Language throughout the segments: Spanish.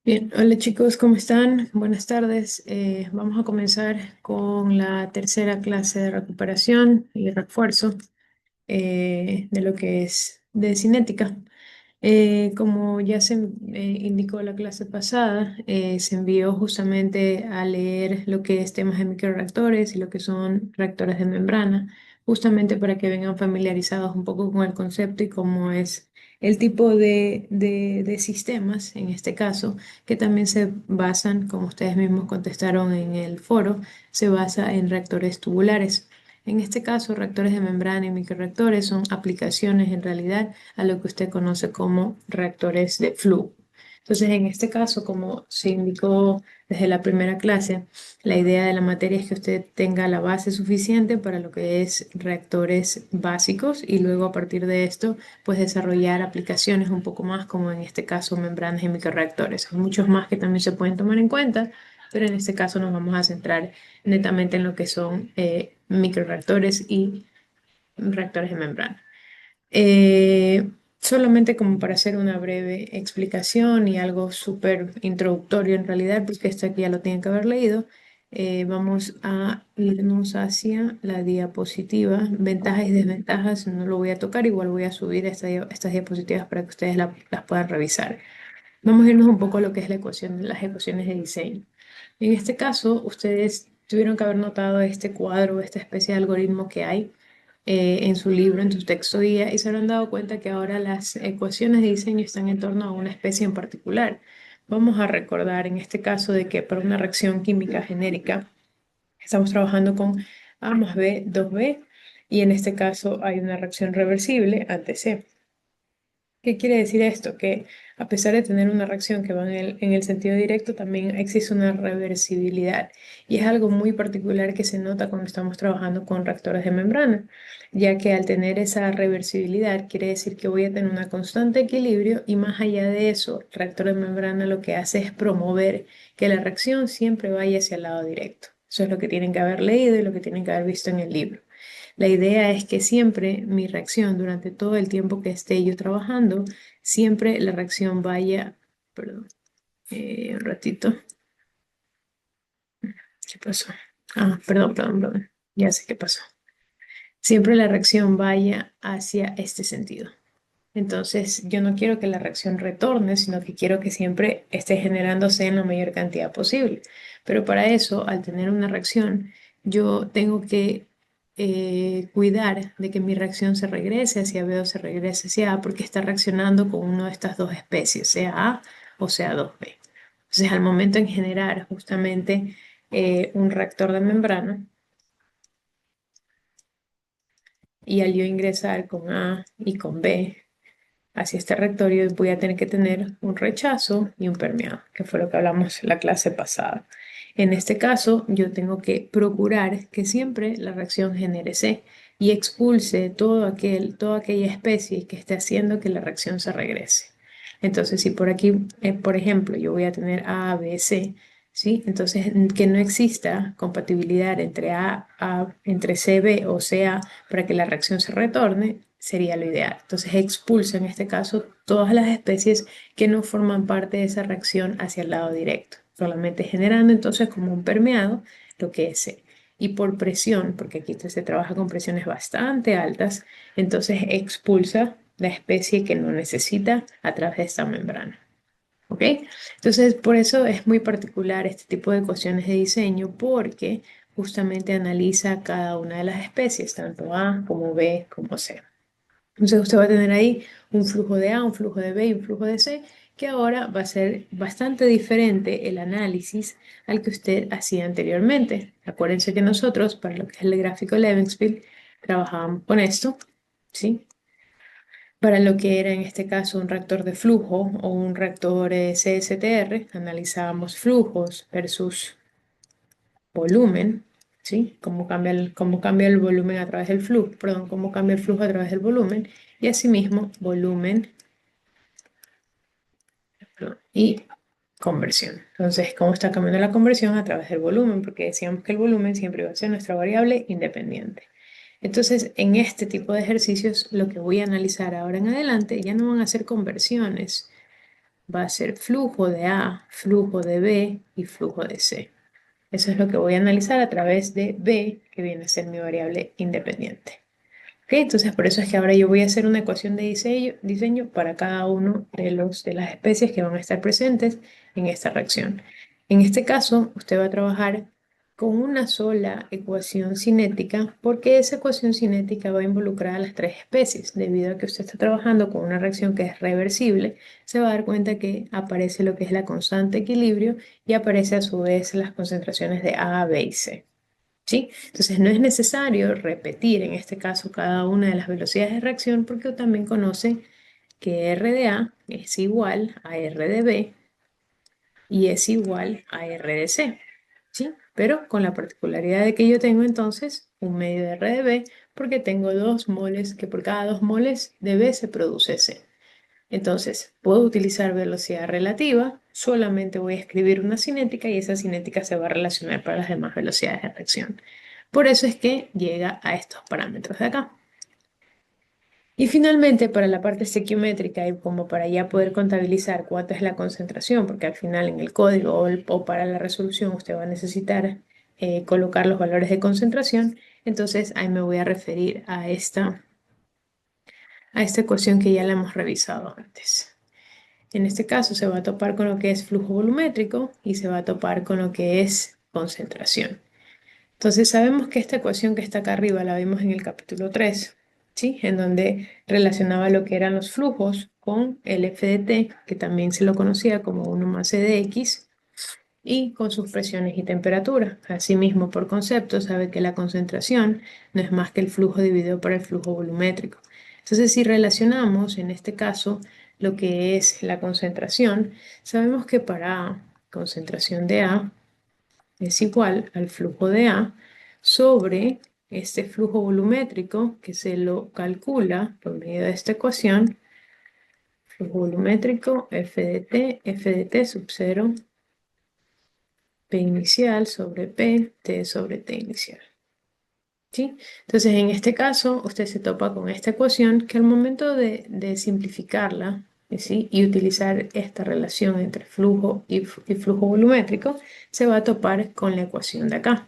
Bien, hola chicos, ¿cómo están? Buenas tardes. Vamos a comenzar con la tercera clase de recuperación y refuerzo de lo que es de cinética. Como ya se indicó la clase pasada, se envió justamente a leer lo que es temas de microreactores y lo que son reactores de membrana, justamente para que vengan familiarizados un poco con el concepto y cómo es el tipo de sistemas, en este caso, que también se basan, como ustedes mismos contestaron en el foro, se basa en reactores tubulares. En este caso, reactores de membrana y microreactores son aplicaciones en realidad a lo que usted conoce como reactores de flujo. Entonces, en este caso, como se indicó desde la primera clase, la idea de la materia es que usted tenga la base suficiente para lo que es reactores básicos y luego a partir de esto, pues desarrollar aplicaciones un poco más, como en este caso membranas y microreactores. Hay muchos más que también se pueden tomar en cuenta, pero en este caso nos vamos a centrar netamente en lo que son microreactores y reactores de membrana. Eh, Solamente como para hacer una breve explicación y algo súper introductorio en realidad, porque esto aquí ya lo tienen que haber leído, vamos a irnos hacia la diapositiva, ventajas y desventajas, no lo voy a tocar, igual voy a subir estas diapositivas para que ustedes las puedan revisar. Vamos a irnos un poco a lo que es la ecuación, las ecuaciones de diseño. En este caso, ustedes tuvieron que haber notado este cuadro, esta especie de algoritmo que hay en su libro, en su texto guía, y se habrán dado cuenta que ahora las ecuaciones de diseño están en torno a una especie en particular. Vamos a recordar en este caso de que para una reacción química genérica estamos trabajando con A más B, 2B, y en este caso hay una reacción reversible ante C. ¿Qué quiere decir esto? Que a pesar de tener una reacción que va en el sentido directo, también existe una reversibilidad. Y es algo muy particular que se nota cuando estamos trabajando con reactores de membrana, ya que al tener esa reversibilidad quiere decir que voy a tener un constante equilibrio y más allá de eso, el reactor de membrana lo que hace es promover que la reacción siempre vaya hacia el lado directo. Eso es lo que tienen que haber leído y lo que tienen que haber visto en el libro. La idea es que siempre mi reacción durante todo el tiempo que esté yo trabajando, siempre la reacción vaya, perdón, un ratito, ¿qué pasó? Ah, perdón, ya sé qué pasó. Siempre la reacción vaya hacia este sentido. Entonces, yo no quiero que la reacción retorne, sino que quiero que siempre esté generándose en la mayor cantidad posible. Pero para eso, al tener una reacción, yo tengo que cuidar de que mi reacción se regrese hacia B o se regrese hacia A, porque está reaccionando con una de estas dos especies, sea A o sea 2B. Entonces, al momento en generar justamente un reactor de membrana, y al yo ingresar con A y con B, hacia este rectorio voy a tener que tener un rechazo y un permeado, que fue lo que hablamos la clase pasada. En este caso, yo tengo que procurar que siempre la reacción genere C y expulse toda aquella especie que esté haciendo que la reacción se regrese. Entonces, si por aquí, por ejemplo, yo voy a tener A, B, C, ¿sí? Entonces, que no exista compatibilidad entre entre C, B o C, A para que la reacción se retorne, sería lo ideal. Entonces expulsa en este caso todas las especies que no forman parte de esa reacción hacia el lado directo, solamente generando entonces como un permeado lo que es C. Y por presión, porque aquí se trabaja con presiones bastante altas, entonces expulsa la especie que no necesita a través de esta membrana. ¿Ok? Entonces, por eso es muy particular este tipo de ecuaciones de diseño, porque justamente analiza cada una de las especies, tanto A como B como C. Entonces usted va a tener ahí un flujo de A, un flujo de B y un flujo de C, que ahora va a ser bastante diferente el análisis al que usted hacía anteriormente. Acuérdense que nosotros, para lo que es el gráfico Levenspiel, trabajábamos con esto, ¿sí? Para lo que era en este caso un reactor de flujo o un reactor CSTR, analizábamos flujos versus volumen, ¿sí? Cómo cambia el volumen a través del flujo, perdón, cómo cambia el flujo a través del volumen, y asimismo volumen, perdón, y conversión. Entonces, ¿cómo está cambiando la conversión a través del volumen? Porque decíamos que el volumen siempre va a ser nuestra variable independiente. Entonces, en este tipo de ejercicios, lo que voy a analizar ahora en adelante ya no van a ser conversiones, va a ser flujo de A, flujo de B y flujo de C. Eso es lo que voy a analizar a través de B, que viene a ser mi variable independiente. ¿Ok? Entonces, por eso es que ahora yo voy a hacer una ecuación de diseño para cada uno de las especies que van a estar presentes en esta reacción. En este caso, usted va a trabajar con una sola ecuación cinética porque esa ecuación cinética va a involucrar a las tres especies. Debido a que usted está trabajando con una reacción que es reversible, se va a dar cuenta que aparece lo que es la constante equilibrio y aparece a su vez las concentraciones de A, B y C. ¿Sí? Entonces no es necesario repetir en este caso cada una de las velocidades de reacción porque también conoce que R de A es igual a R de B y es igual a R de C. ¿Sí? Pero con la particularidad de que yo tengo entonces un medio de R de B porque tengo 2 moles, que por cada 2 moles de B se produce C. Entonces, puedo utilizar velocidad relativa, solamente voy a escribir una cinética y esa cinética se va a relacionar para las demás velocidades de reacción. Por eso es que llega a estos parámetros de acá. Y finalmente, para la parte estequiométrica y como para ya poder contabilizar cuánto es la concentración, porque al final en el código o para la resolución usted va a necesitar colocar los valores de concentración, entonces ahí me voy a referir a esta ecuación que ya la hemos revisado antes. En este caso se va a topar con lo que es flujo volumétrico y se va a topar con lo que es concentración. Entonces sabemos que esta ecuación que está acá arriba la vimos en el capítulo 3, ¿sí? En donde relacionaba lo que eran los flujos con el f de t, que también se lo conocía como 1 más c de x, y con sus presiones y temperaturas. Asimismo, por concepto, sabe que la concentración no es más que el flujo dividido por el flujo volumétrico. Entonces, si relacionamos en este caso lo que es la concentración, sabemos que para concentración de A es igual al flujo de A sobre este flujo volumétrico que se lo calcula por medio de esta ecuación, flujo volumétrico f de t sub 0 P inicial sobre P, T sobre T inicial. ¿Sí? Entonces, en este caso, usted se topa con esta ecuación que al momento de simplificarla, ¿sí? Y utilizar esta relación entre flujo y flujo volumétrico, se va a topar con la ecuación de acá.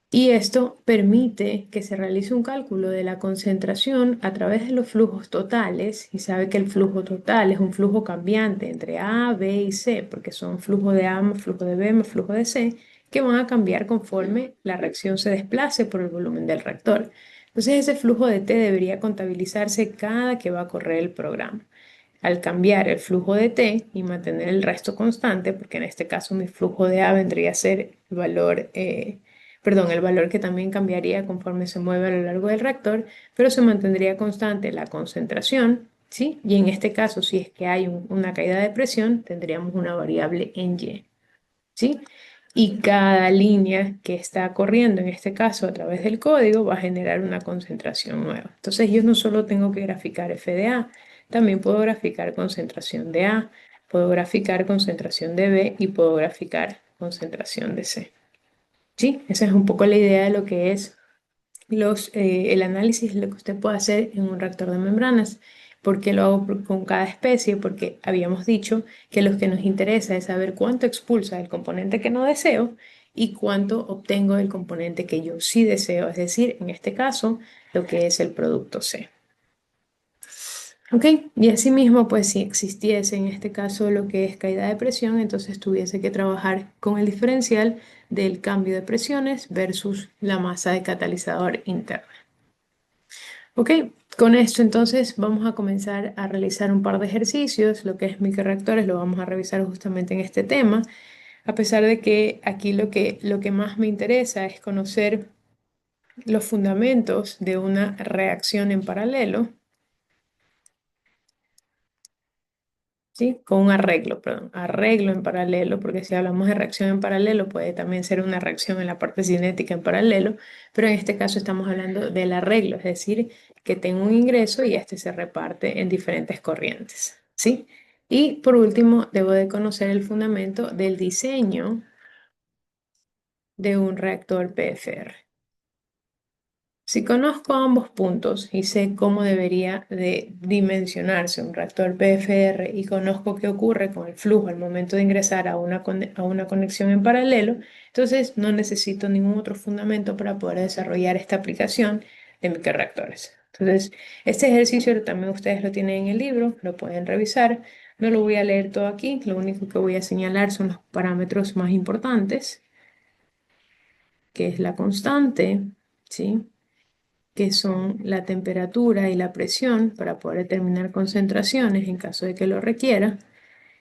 Y esto permite que se realice un cálculo de la concentración a través de los flujos totales, y sabe que el flujo total es un flujo cambiante entre A, B y C, porque son flujo de A más flujo de B más flujo de C, que van a cambiar conforme la reacción se desplace por el volumen del reactor. Entonces ese flujo de T debería contabilizarse cada que va a correr el programa. Al cambiar el flujo de T y mantener el resto constante, porque en este caso mi flujo de A vendría a ser el valor, el valor que también cambiaría conforme se mueve a lo largo del reactor, pero se mantendría constante la concentración, ¿sí? Y en este caso, si es que hay una caída de presión, tendríamos una variable en Y, ¿sí? Y cada línea que está corriendo, en este caso a través del código, va a generar una concentración nueva. Entonces yo no solo tengo que graficar F de A, también puedo graficar concentración de A, puedo graficar concentración de B y puedo graficar concentración de C. ¿Sí? Esa es un poco la idea de lo que es el análisis, lo que usted puede hacer en un reactor de membranas. ¿Por qué lo hago con cada especie? Porque habíamos dicho que lo que nos interesa es saber cuánto expulsa el componente que no deseo y cuánto obtengo del componente que yo sí deseo, es decir, en este caso, lo que es el producto C. ¿Ok? Y asimismo, pues si existiese en este caso lo que es caída de presión, entonces tuviese que trabajar con el diferencial del cambio de presiones versus la masa de catalizador interna. Ok, con esto entonces vamos a comenzar a realizar un par de ejercicios, lo que es microreactores lo vamos a revisar justamente en este tema, a pesar de que aquí lo que más me interesa es conocer los fundamentos de una reacción en paralelo. ¿Sí? Con un arreglo, perdón, arreglo en paralelo, porque si hablamos de reacción en paralelo, puede también ser una reacción en la parte cinética en paralelo, pero en este caso estamos hablando del arreglo, es decir, que tengo un ingreso y este se reparte en diferentes corrientes, ¿sí? Y por último, debo de conocer el fundamento del diseño de un reactor PFR. Si conozco ambos puntos y sé cómo debería de dimensionarse un reactor PFR y conozco qué ocurre con el flujo al momento de ingresar a una conexión en paralelo, entonces no necesito ningún otro fundamento para poder desarrollar esta aplicación de microreactores. Entonces, este ejercicio también ustedes lo tienen en el libro, lo pueden revisar. No lo voy a leer todo aquí, lo único que voy a señalar son los parámetros más importantes, que es la constante, ¿sí? Que son la temperatura y la presión para poder determinar concentraciones en caso de que lo requiera.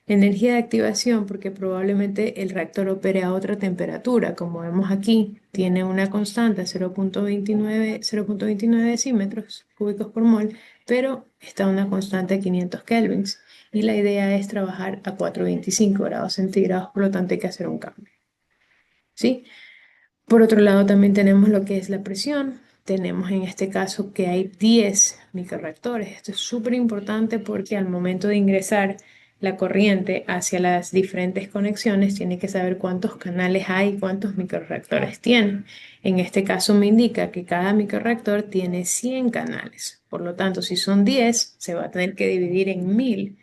Energía de activación, porque probablemente el reactor opere a otra temperatura, como vemos aquí, tiene una constante 0.29 decímetros cúbicos por mol, pero está una constante de 500 kelvins. Y la idea es trabajar a 425 grados centígrados, por lo tanto hay que hacer un cambio. ¿Sí? Por otro lado, también tenemos lo que es la presión. Tenemos en este caso que hay 10 microreactores. Esto es súper importante porque al momento de ingresar la corriente hacia las diferentes conexiones, tiene que saber cuántos canales hay y cuántos microreactores tiene. En este caso me indica que cada microreactor tiene 100 canales. Por lo tanto, si son 10, se va a tener que dividir en 1000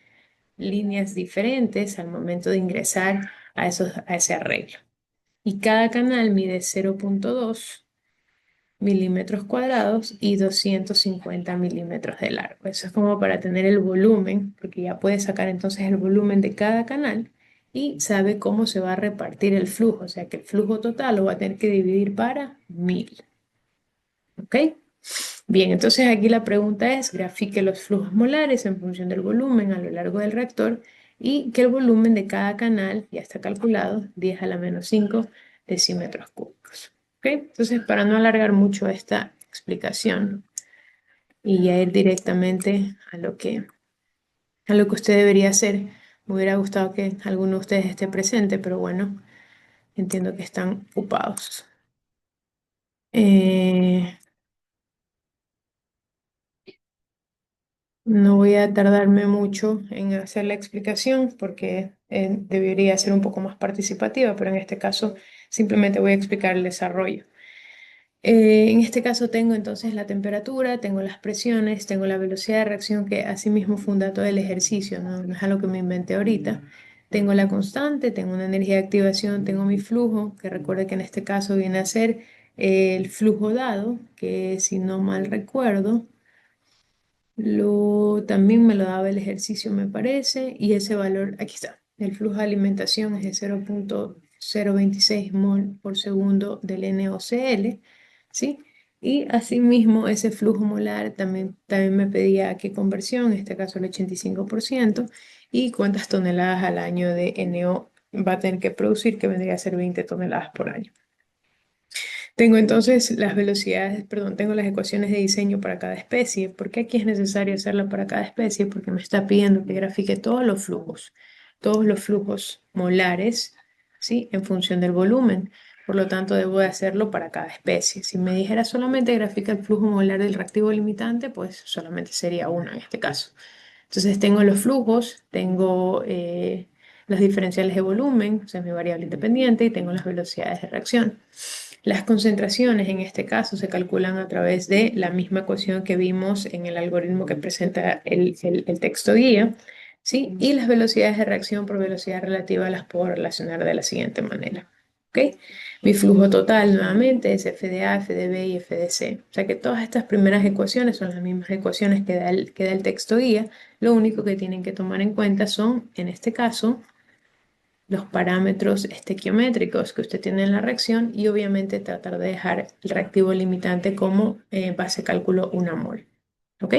líneas diferentes al momento de ingresar a ese arreglo y cada canal mide 0.2 milímetros cuadrados y 250 milímetros de largo. Eso es como para tener el volumen, porque ya puede sacar entonces el volumen de cada canal y sabe cómo se va a repartir el flujo, o sea que el flujo total lo va a tener que dividir para 1000. ¿Ok? Bien, entonces aquí la pregunta es, grafique los flujos molares en función del volumen a lo largo del reactor y que el volumen de cada canal ya está calculado, 10 a la menos 5 decímetros cúbicos. ¿Ok? Entonces, para no alargar mucho esta explicación y ya ir directamente a lo que usted debería hacer, me hubiera gustado que alguno de ustedes esté presente, pero bueno, entiendo que están ocupados. Eh, No voy a tardarme mucho en hacer la explicación porque debería ser un poco más participativa, pero en este caso simplemente voy a explicar el desarrollo. En este caso tengo entonces la temperatura, tengo las presiones, tengo la velocidad de reacción que asimismo funda todo el ejercicio, no es algo que me inventé ahorita. Tengo la constante, tengo una energía de activación, tengo mi flujo, que recuerde que en este caso viene a ser el flujo dado, que si no mal recuerdo, también me lo daba el ejercicio, me parece, y ese valor, aquí está, el flujo de alimentación es de 0.026 mol por segundo del NaOCl, ¿sí? Y asimismo, ese flujo molar también me pedía qué conversión, en este caso el 85%, y cuántas toneladas al año de NO va a tener que producir, que vendría a ser 20 toneladas por año. Tengo entonces las velocidades, perdón, tengo las ecuaciones de diseño para cada especie. ¿Por qué aquí es necesario hacerla para cada especie? Porque me está pidiendo que grafique todos los flujos molares, ¿sí? En función del volumen. Por lo tanto, debo de hacerlo para cada especie. Si me dijera solamente grafica el flujo molar del reactivo limitante, pues solamente sería uno en este caso. Entonces tengo los flujos, tengo las diferenciales de volumen, o sea, mi variable independiente, y tengo las velocidades de reacción. Las concentraciones en este caso se calculan a través de la misma ecuación que vimos en el algoritmo que presenta el texto guía, ¿sí? Y las velocidades de reacción por velocidad relativa las puedo relacionar de la siguiente manera. ¿Ok? Mi flujo total nuevamente es FDA, FDB y FDC. O sea que todas estas primeras ecuaciones son las mismas ecuaciones que da el texto guía. Lo único que tienen que tomar en cuenta son, en este caso, los parámetros estequiométricos que usted tiene en la reacción y obviamente tratar de dejar el reactivo limitante como base cálculo 1 mol. ¿Ok?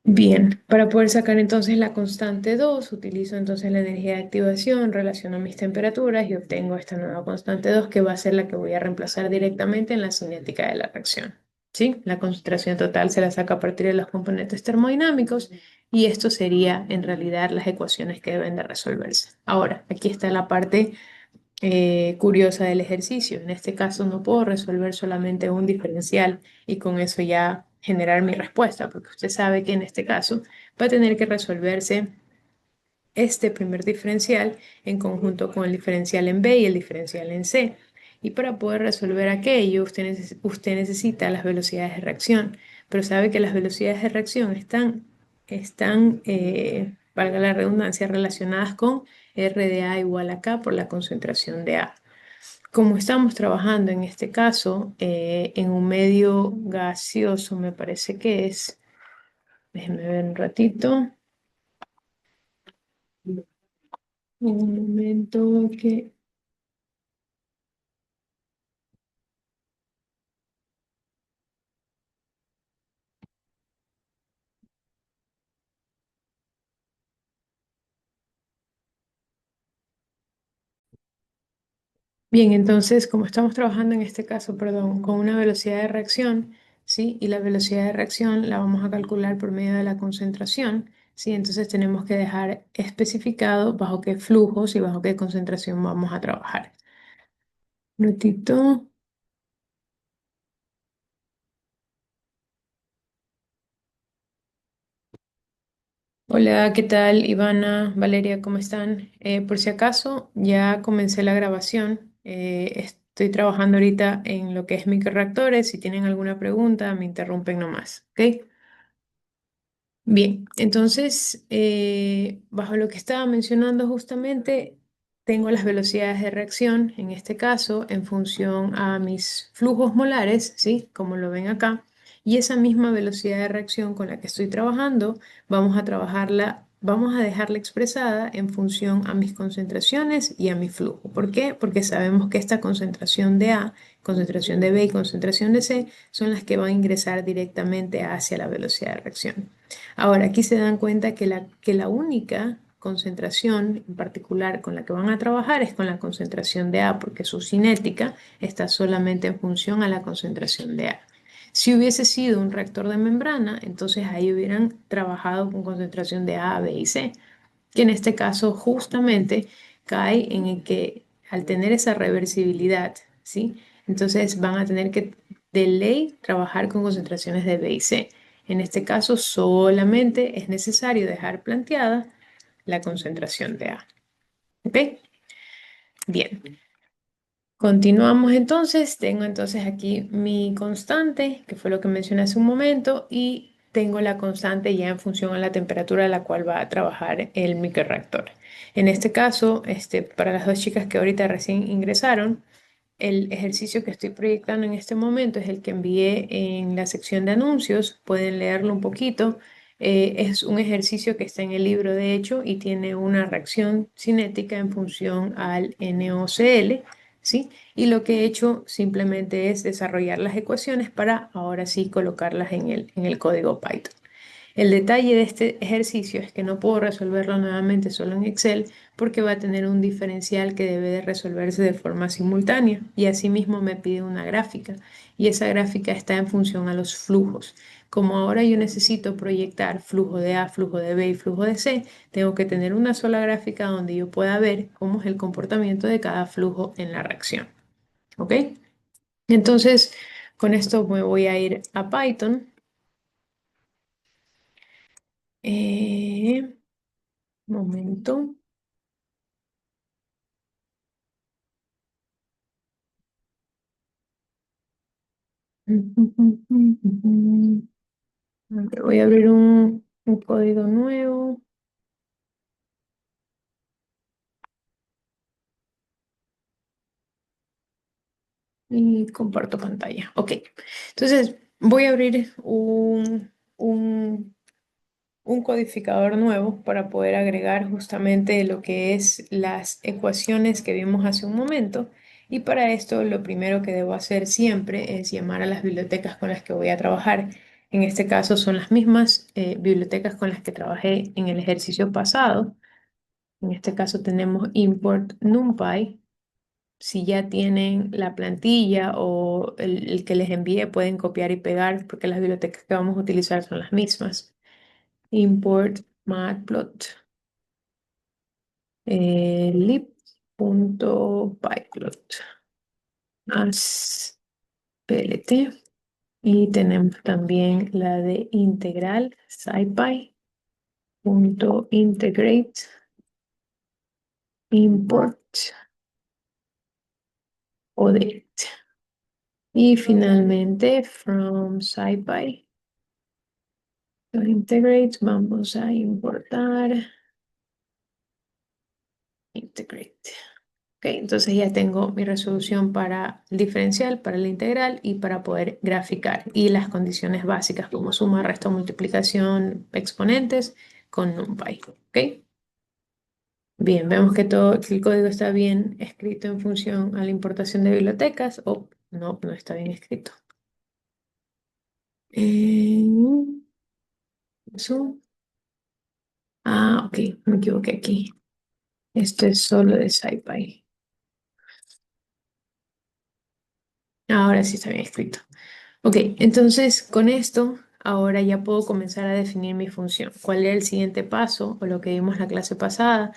Bien, para poder sacar entonces la constante 2, utilizo entonces la energía de activación, relaciono mis temperaturas y obtengo esta nueva constante 2 que va a ser la que voy a reemplazar directamente en la cinética de la reacción. ¿Sí? La concentración total se la saca a partir de los componentes termodinámicos y esto sería en realidad las ecuaciones que deben de resolverse. Ahora, aquí está la parte curiosa del ejercicio. En este caso no puedo resolver solamente un diferencial y con eso ya generar mi respuesta, porque usted sabe que en este caso va a tener que resolverse este primer diferencial en conjunto con el diferencial en B y el diferencial en C. Y para poder resolver aquello, usted necesita las velocidades de reacción, pero sabe que las velocidades de reacción están, valga la redundancia, relacionadas con R de A igual a K por la concentración de A. Como estamos trabajando en este caso en un medio gaseoso, me parece que es, déjenme ver un ratito, un momento que... Bien, entonces, como estamos trabajando en este caso, perdón, con una velocidad de reacción, ¿sí? Y la velocidad de reacción la vamos a calcular por medio de la concentración, ¿sí? Entonces tenemos que dejar especificado bajo qué flujos y bajo qué concentración vamos a trabajar. Un ratito. Hola, ¿qué tal? Ivana, Valeria, ¿cómo están? Por si acaso, ya comencé la grabación. Estoy trabajando ahorita en lo que es microreactores. Si tienen alguna pregunta, me interrumpen nomás, ¿ok? Bien, entonces, bajo lo que estaba mencionando justamente, tengo las velocidades de reacción, en este caso, en función a mis flujos molares, ¿sí? Como lo ven acá. Y esa misma velocidad de reacción con la que estoy trabajando, vamos a dejarla expresada en función a mis concentraciones y a mi flujo. ¿Por qué? Porque sabemos que esta concentración de A, concentración de B y concentración de C son las que van a ingresar directamente hacia la velocidad de reacción. Ahora, aquí se dan cuenta que la única concentración en particular con la que van a trabajar es con la concentración de A, porque su cinética está solamente en función a la concentración de A. Si hubiese sido un reactor de membrana, entonces ahí hubieran trabajado con concentración de A, B y C, que en este caso justamente cae en el que al tener esa reversibilidad, ¿sí? Entonces van a tener que de ley trabajar con concentraciones de B y C. En este caso solamente es necesario dejar planteada la concentración de A. ¿Ok? Bien. Continuamos entonces. Tengo entonces aquí mi constante, que fue lo que mencioné hace un momento, y tengo la constante ya en función a la temperatura a la cual va a trabajar el microreactor. En este caso, para las dos chicas que ahorita recién ingresaron, el ejercicio que estoy proyectando en este momento es el que envié en la sección de anuncios. Pueden leerlo un poquito. Es un ejercicio que está en el libro, de hecho, y tiene una reacción cinética en función al NOCl, ¿sí? Y lo que he hecho simplemente es desarrollar las ecuaciones para ahora sí colocarlas en el código Python. El detalle de este ejercicio es que no puedo resolverlo nuevamente solo en Excel porque va a tener un diferencial que debe de resolverse de forma simultánea y asimismo me pide una gráfica y esa gráfica está en función a los flujos. Como ahora yo necesito proyectar flujo de A, flujo de B y flujo de C, tengo que tener una sola gráfica donde yo pueda ver cómo es el comportamiento de cada flujo en la reacción. ¿Ok? Entonces, con esto me voy a ir a Python. Eh, Momento. Ok, voy a abrir un código nuevo y comparto pantalla. Ok, entonces voy a abrir un codificador nuevo para poder agregar justamente lo que es las ecuaciones que vimos hace un momento. Y para esto lo primero que debo hacer siempre es llamar a las bibliotecas con las que voy a trabajar. En este caso son las mismas bibliotecas con las que trabajé en el ejercicio pasado. En este caso tenemos import NumPy. Si ya tienen la plantilla o el que les envíe, pueden copiar y pegar porque las bibliotecas que vamos a utilizar son las mismas. Import matplot lib.pyplot as plt. Y tenemos también la de integral scipy.integrate import o date. Y finalmente, from SciPy to integrate, vamos a importar integrate. Ok, entonces ya tengo mi resolución para el diferencial, para la integral y para poder graficar. Y las condiciones básicas como suma, resta, multiplicación, exponentes con NumPy. Ok, bien, vemos que todo el código está bien escrito en función a la importación de bibliotecas. O no, no está bien escrito. Eh, eso. Ah, ok, me equivoqué aquí. Esto es solo de SciPy. Ahora sí está bien escrito. Ok, entonces con esto ahora ya puedo comenzar a definir mi función. ¿Cuál era el siguiente paso o lo que vimos la clase pasada?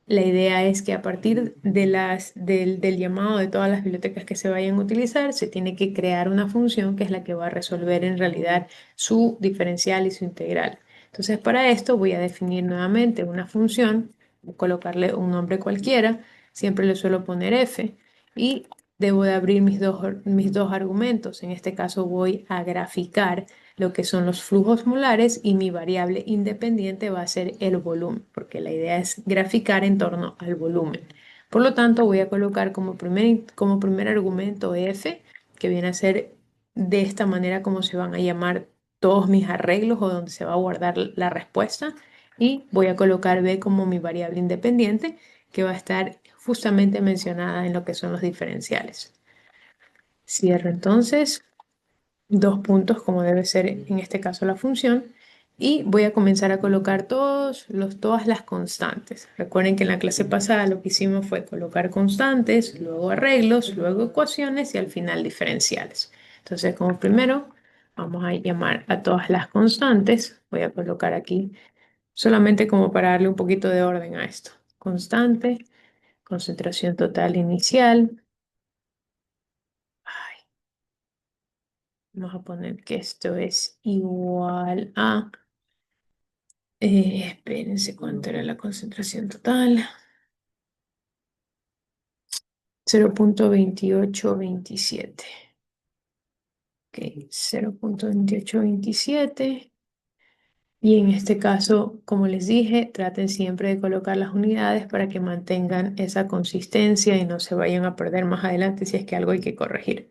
La idea es que a partir de del llamado de todas las bibliotecas que se vayan a utilizar, se tiene que crear una función que es la que va a resolver en realidad su diferencial y su integral. Entonces, para esto voy a definir nuevamente una función, colocarle un nombre cualquiera, siempre le suelo poner f, y debo de abrir mis dos argumentos. En este caso voy a graficar lo que son los flujos molares y mi variable independiente va a ser el volumen, porque la idea es graficar en torno al volumen. Por lo tanto, voy a colocar como primer argumento f, que viene a ser de esta manera como se van a llamar todos mis arreglos o donde se va a guardar la respuesta. Y voy a colocar b como mi variable independiente, que va a estar justamente mencionada en lo que son los diferenciales. Cierro entonces dos puntos, como debe ser en este caso la función, y voy a comenzar a colocar todas las constantes. Recuerden que en la clase pasada lo que hicimos fue colocar constantes, luego arreglos, luego ecuaciones y al final diferenciales. Entonces, como primero, vamos a llamar a todas las constantes. Voy a colocar aquí solamente como para darle un poquito de orden a esto. Constante, concentración total inicial. Ay, vamos a poner que esto es igual a, espérense, ¿cuánto era la concentración total? 0,2827. Ok, 0,2827. Y en este caso, como les dije, traten siempre de colocar las unidades para que mantengan esa consistencia y no se vayan a perder más adelante si es que algo hay que corregir.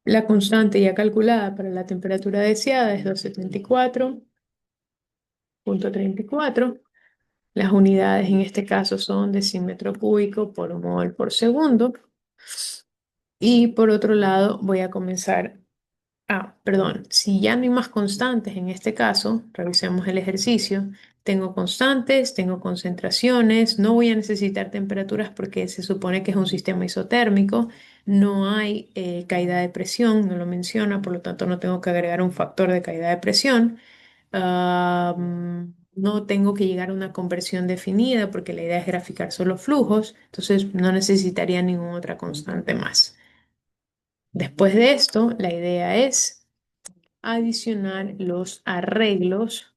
La constante ya calculada para la temperatura deseada es 274,34. Las unidades en este caso son decímetro cúbico por mol por segundo. Y por otro lado voy a comenzar, perdón, si ya no hay más constantes en este caso, revisemos el ejercicio. Tengo constantes, tengo concentraciones, no voy a necesitar temperaturas porque se supone que es un sistema isotérmico. No hay caída de presión, no lo menciona, por lo tanto no tengo que agregar un factor de caída de presión. No tengo que llegar a una conversión definida porque la idea es graficar solo flujos, entonces no necesitaría ninguna otra constante más. Después de esto, la idea es adicionar los arreglos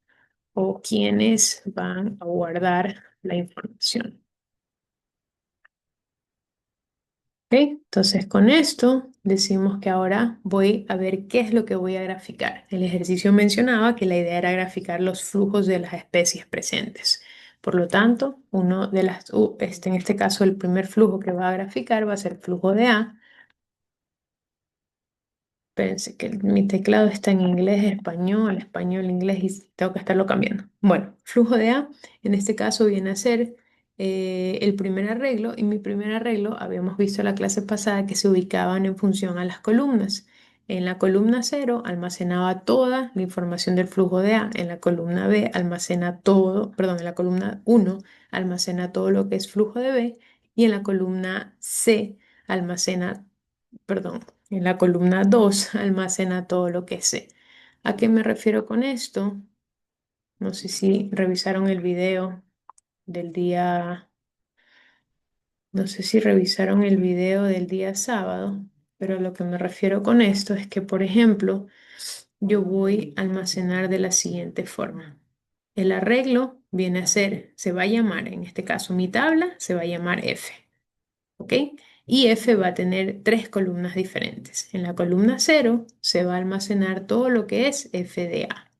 o quienes van a guardar la información. ¿Ok? Entonces con esto decimos que ahora voy a ver qué es lo que voy a graficar. El ejercicio mencionaba que la idea era graficar los flujos de las especies presentes. Por lo tanto, en este caso el primer flujo que va a graficar va a ser el flujo de A. Espérense que mi teclado está en inglés, español, inglés y tengo que estarlo cambiando. Bueno, flujo de A, en este caso viene a ser el primer arreglo y mi primer arreglo, habíamos visto la clase pasada que se ubicaban en función a las columnas. En la columna 0 almacenaba toda la información del flujo de A, en la columna B almacena todo, perdón, en la columna 1 almacena todo lo que es flujo de B y en la columna C almacena, perdón, en la columna 2 almacena todo lo que sé. ¿A qué me refiero con esto? No sé si revisaron el video del día, no sé si revisaron el video del día sábado, pero lo que me refiero con esto es que, por ejemplo, yo voy a almacenar de la siguiente forma. El arreglo viene a ser, se va a llamar, en este caso mi tabla se va a llamar F, ¿ok? Y F va a tener tres columnas diferentes. En la columna 0 se va a almacenar todo lo que es F de A.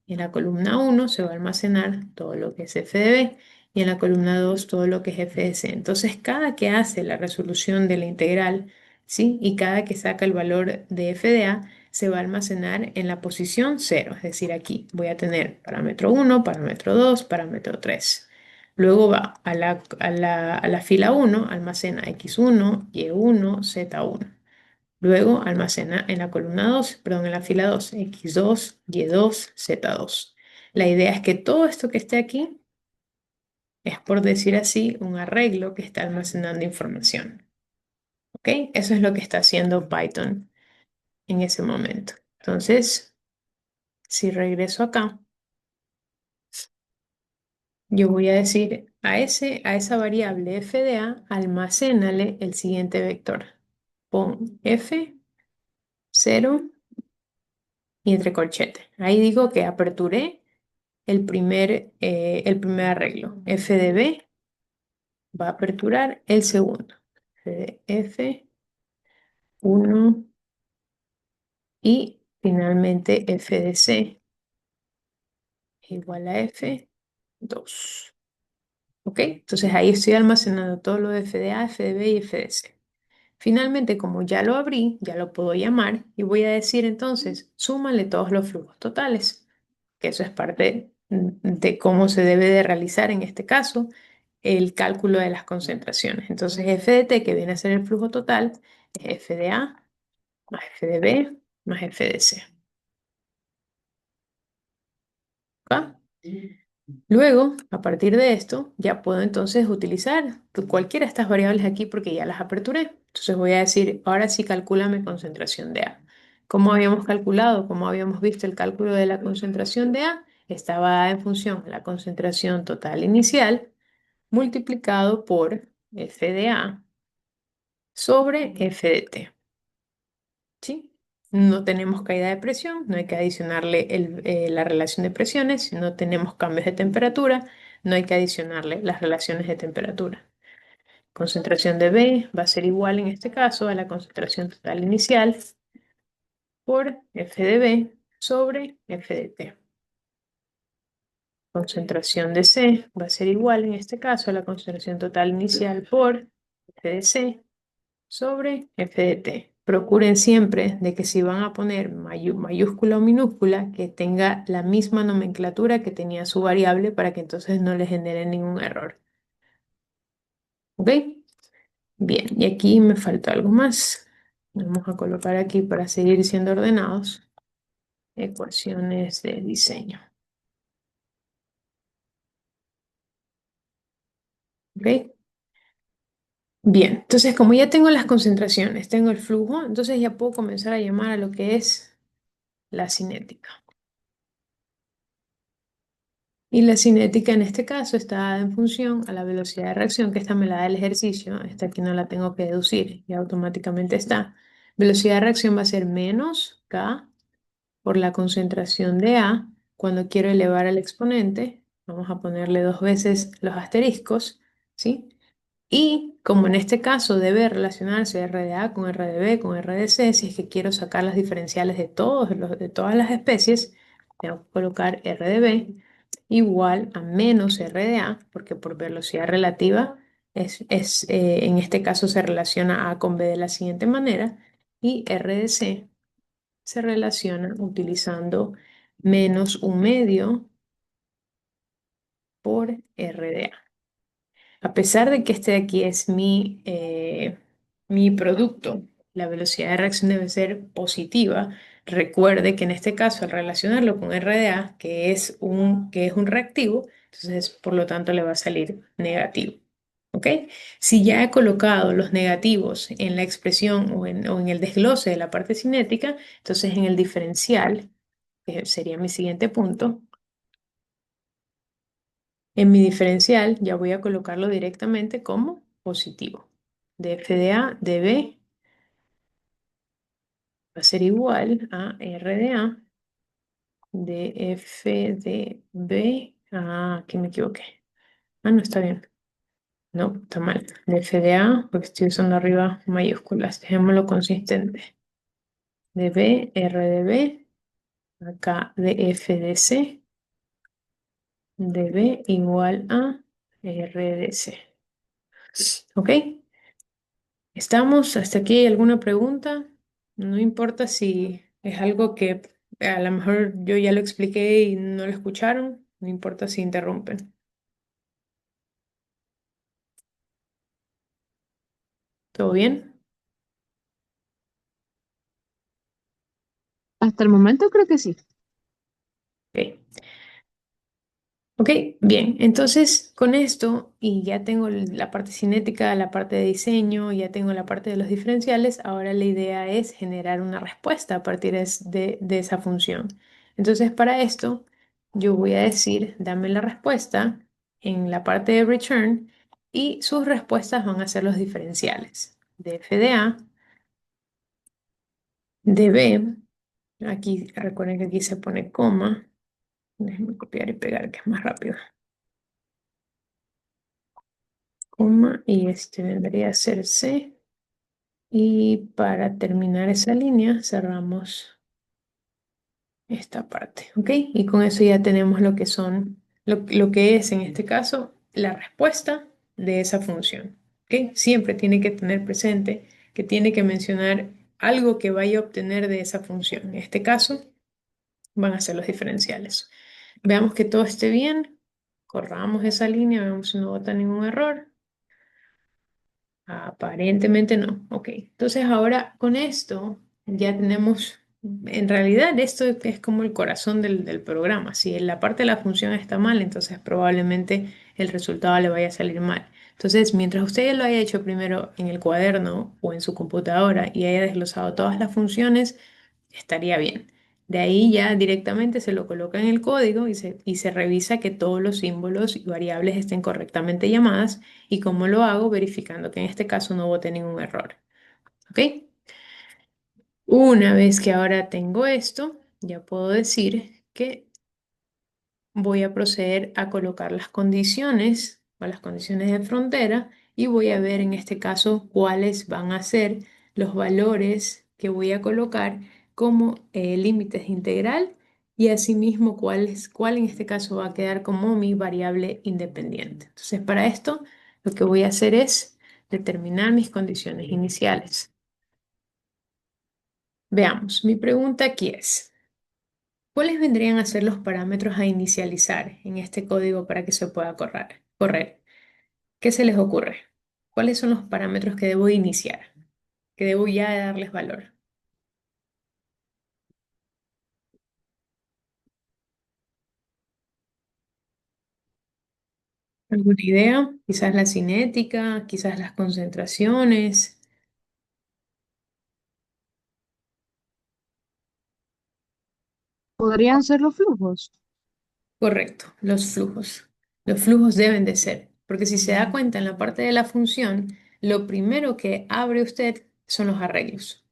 En la columna 1 se va a almacenar todo lo que es F de B y en la columna 2 todo lo que es F de C. Entonces, cada que hace la resolución de la integral, ¿sí? Y cada que saca el valor de F de A, se va a almacenar en la posición 0. Es decir, aquí voy a tener parámetro 1, parámetro 2, parámetro 3. Luego va a la fila 1, almacena x1, y1, z1. Luego almacena en la columna 2, perdón, en la fila 2, x2, y2, z2. La idea es que todo esto que esté aquí es, por decir así, un arreglo que está almacenando información. ¿Ok? Eso es lo que está haciendo Python en ese momento. Entonces, si regreso acá, yo voy a decir a esa variable f de a, almacénale el siguiente vector. Pon f, 0 y entre corchetes. Ahí digo que aperturé el primer arreglo. F de B va a aperturar el segundo. F de F1 y finalmente F de C igual a F2. ¿Ok? Entonces ahí estoy almacenando todo lo de F de A, F de B y F de C. Finalmente, como ya lo abrí, ya lo puedo llamar y voy a decir entonces, súmale todos los flujos totales, que eso es parte de cómo se debe de realizar en este caso el cálculo de las concentraciones. Entonces, F de T, que viene a ser el flujo total, es F de A más F de B más F de C. ¿Va? Luego, a partir de esto, ya puedo entonces utilizar cualquiera de estas variables aquí porque ya las aperturé. Entonces voy a decir, ahora sí calcúlame concentración de A. ¿Cómo habíamos calculado? ¿Cómo habíamos visto el cálculo de la concentración de A? Estaba en función de la concentración total inicial multiplicado por F de A sobre F de T. ¿Sí? No tenemos caída de presión, no hay que adicionarle la relación de presiones, no tenemos cambios de temperatura, no hay que adicionarle las relaciones de temperatura. Concentración de B va a ser igual en este caso a la concentración total inicial por F de B sobre F de T. Concentración de C va a ser igual en este caso a la concentración total inicial por F de C sobre F de T. Procuren siempre de que si van a poner mayúscula o minúscula, que tenga la misma nomenclatura que tenía su variable para que entonces no le genere ningún error. ¿Ok? Bien, y aquí me falta algo más. Vamos a colocar aquí para seguir siendo ordenados ecuaciones de diseño. ¿Ok? Bien, entonces como ya tengo las concentraciones, tengo el flujo, entonces ya puedo comenzar a llamar a lo que es la cinética. Y la cinética en este caso está en función a la velocidad de reacción, que esta me la da el ejercicio, esta aquí no la tengo que deducir, y automáticamente está. Velocidad de reacción va a ser menos K por la concentración de A. Cuando quiero elevar al exponente, vamos a ponerle dos veces los asteriscos, ¿sí? Y como en este caso debe relacionarse R de A con R de B con R de C, si es que quiero sacar las diferenciales de todas las especies, tengo que colocar R de B igual a menos R de A, porque por velocidad relativa en este caso se relaciona A con B de la siguiente manera, y R de C se relaciona utilizando menos un medio por R de A. A pesar de que este de aquí es mi producto, la velocidad de reacción debe ser positiva. Recuerde que en este caso, al relacionarlo con RDA, que es un reactivo, entonces por lo tanto le va a salir negativo. ¿Ok? Si ya he colocado los negativos en la expresión o en el desglose de la parte cinética, entonces en el diferencial, que sería mi siguiente punto, en mi diferencial ya voy a colocarlo directamente como positivo. De f de a de b va a ser igual a r de a de f de b. Ah, aquí me equivoqué. Ah, no está bien. No, está mal. De FDA, porque estoy usando arriba mayúsculas. Dejémoslo consistente. De B, R de B. Acá de F de C. De B igual a R de C. ¿Ok? ¿Estamos? ¿Hasta aquí? ¿Alguna pregunta? No importa si es algo que a lo mejor yo ya lo expliqué y no lo escucharon. No importa si interrumpen. ¿Todo bien? Hasta el momento creo que sí. Ok. Ok, bien. Entonces, con esto, y ya tengo la parte cinética, la parte de diseño, ya tengo la parte de los diferenciales, ahora la idea es generar una respuesta a partir de esa función. Entonces, para esto, yo voy a decir, dame la respuesta en la parte de return y sus respuestas van a ser los diferenciales de f de a, de b, aquí recuerden que aquí se pone coma, déjenme copiar y pegar que es más rápido. Coma, y este vendría a ser C. Y para terminar esa línea, cerramos esta parte, ¿ok? Y con eso ya tenemos lo que son, lo que es en este caso la respuesta de esa función, ¿ok? Siempre tiene que tener presente que tiene que mencionar algo que vaya a obtener de esa función. En este caso, van a ser los diferenciales. Veamos que todo esté bien, corramos esa línea, veamos si no bota ningún error. Aparentemente no. Ok. Entonces ahora con esto ya tenemos, en realidad esto es como el corazón del programa. Si en la parte de la función está mal, entonces probablemente el resultado le vaya a salir mal. Entonces, mientras usted lo haya hecho primero en el cuaderno o en su computadora y haya desglosado todas las funciones, estaría bien. De ahí ya directamente se lo coloca en el código y se revisa que todos los símbolos y variables estén correctamente llamadas. ¿Y cómo lo hago? Verificando que en este caso no bote ningún error. ¿Ok? Una vez que ahora tengo esto, ya puedo decir que voy a proceder a colocar las condiciones o las condiciones de frontera y voy a ver en este caso cuáles van a ser los valores que voy a colocar como límites de integral y asimismo cuál en este caso va a quedar como mi variable independiente. Entonces, para esto lo que voy a hacer es determinar mis condiciones iniciales. Veamos, mi pregunta aquí es, ¿cuáles vendrían a ser los parámetros a inicializar en este código para que se pueda correr? ¿Qué se les ocurre? ¿Cuáles son los parámetros que debo iniciar? Que debo ya darles valor. ¿Alguna idea? Quizás la cinética, quizás las concentraciones. ¿Podrían ser los flujos? Correcto, los flujos. Los flujos deben de ser, porque si se da cuenta en la parte de la función, lo primero que abre usted son los arreglos.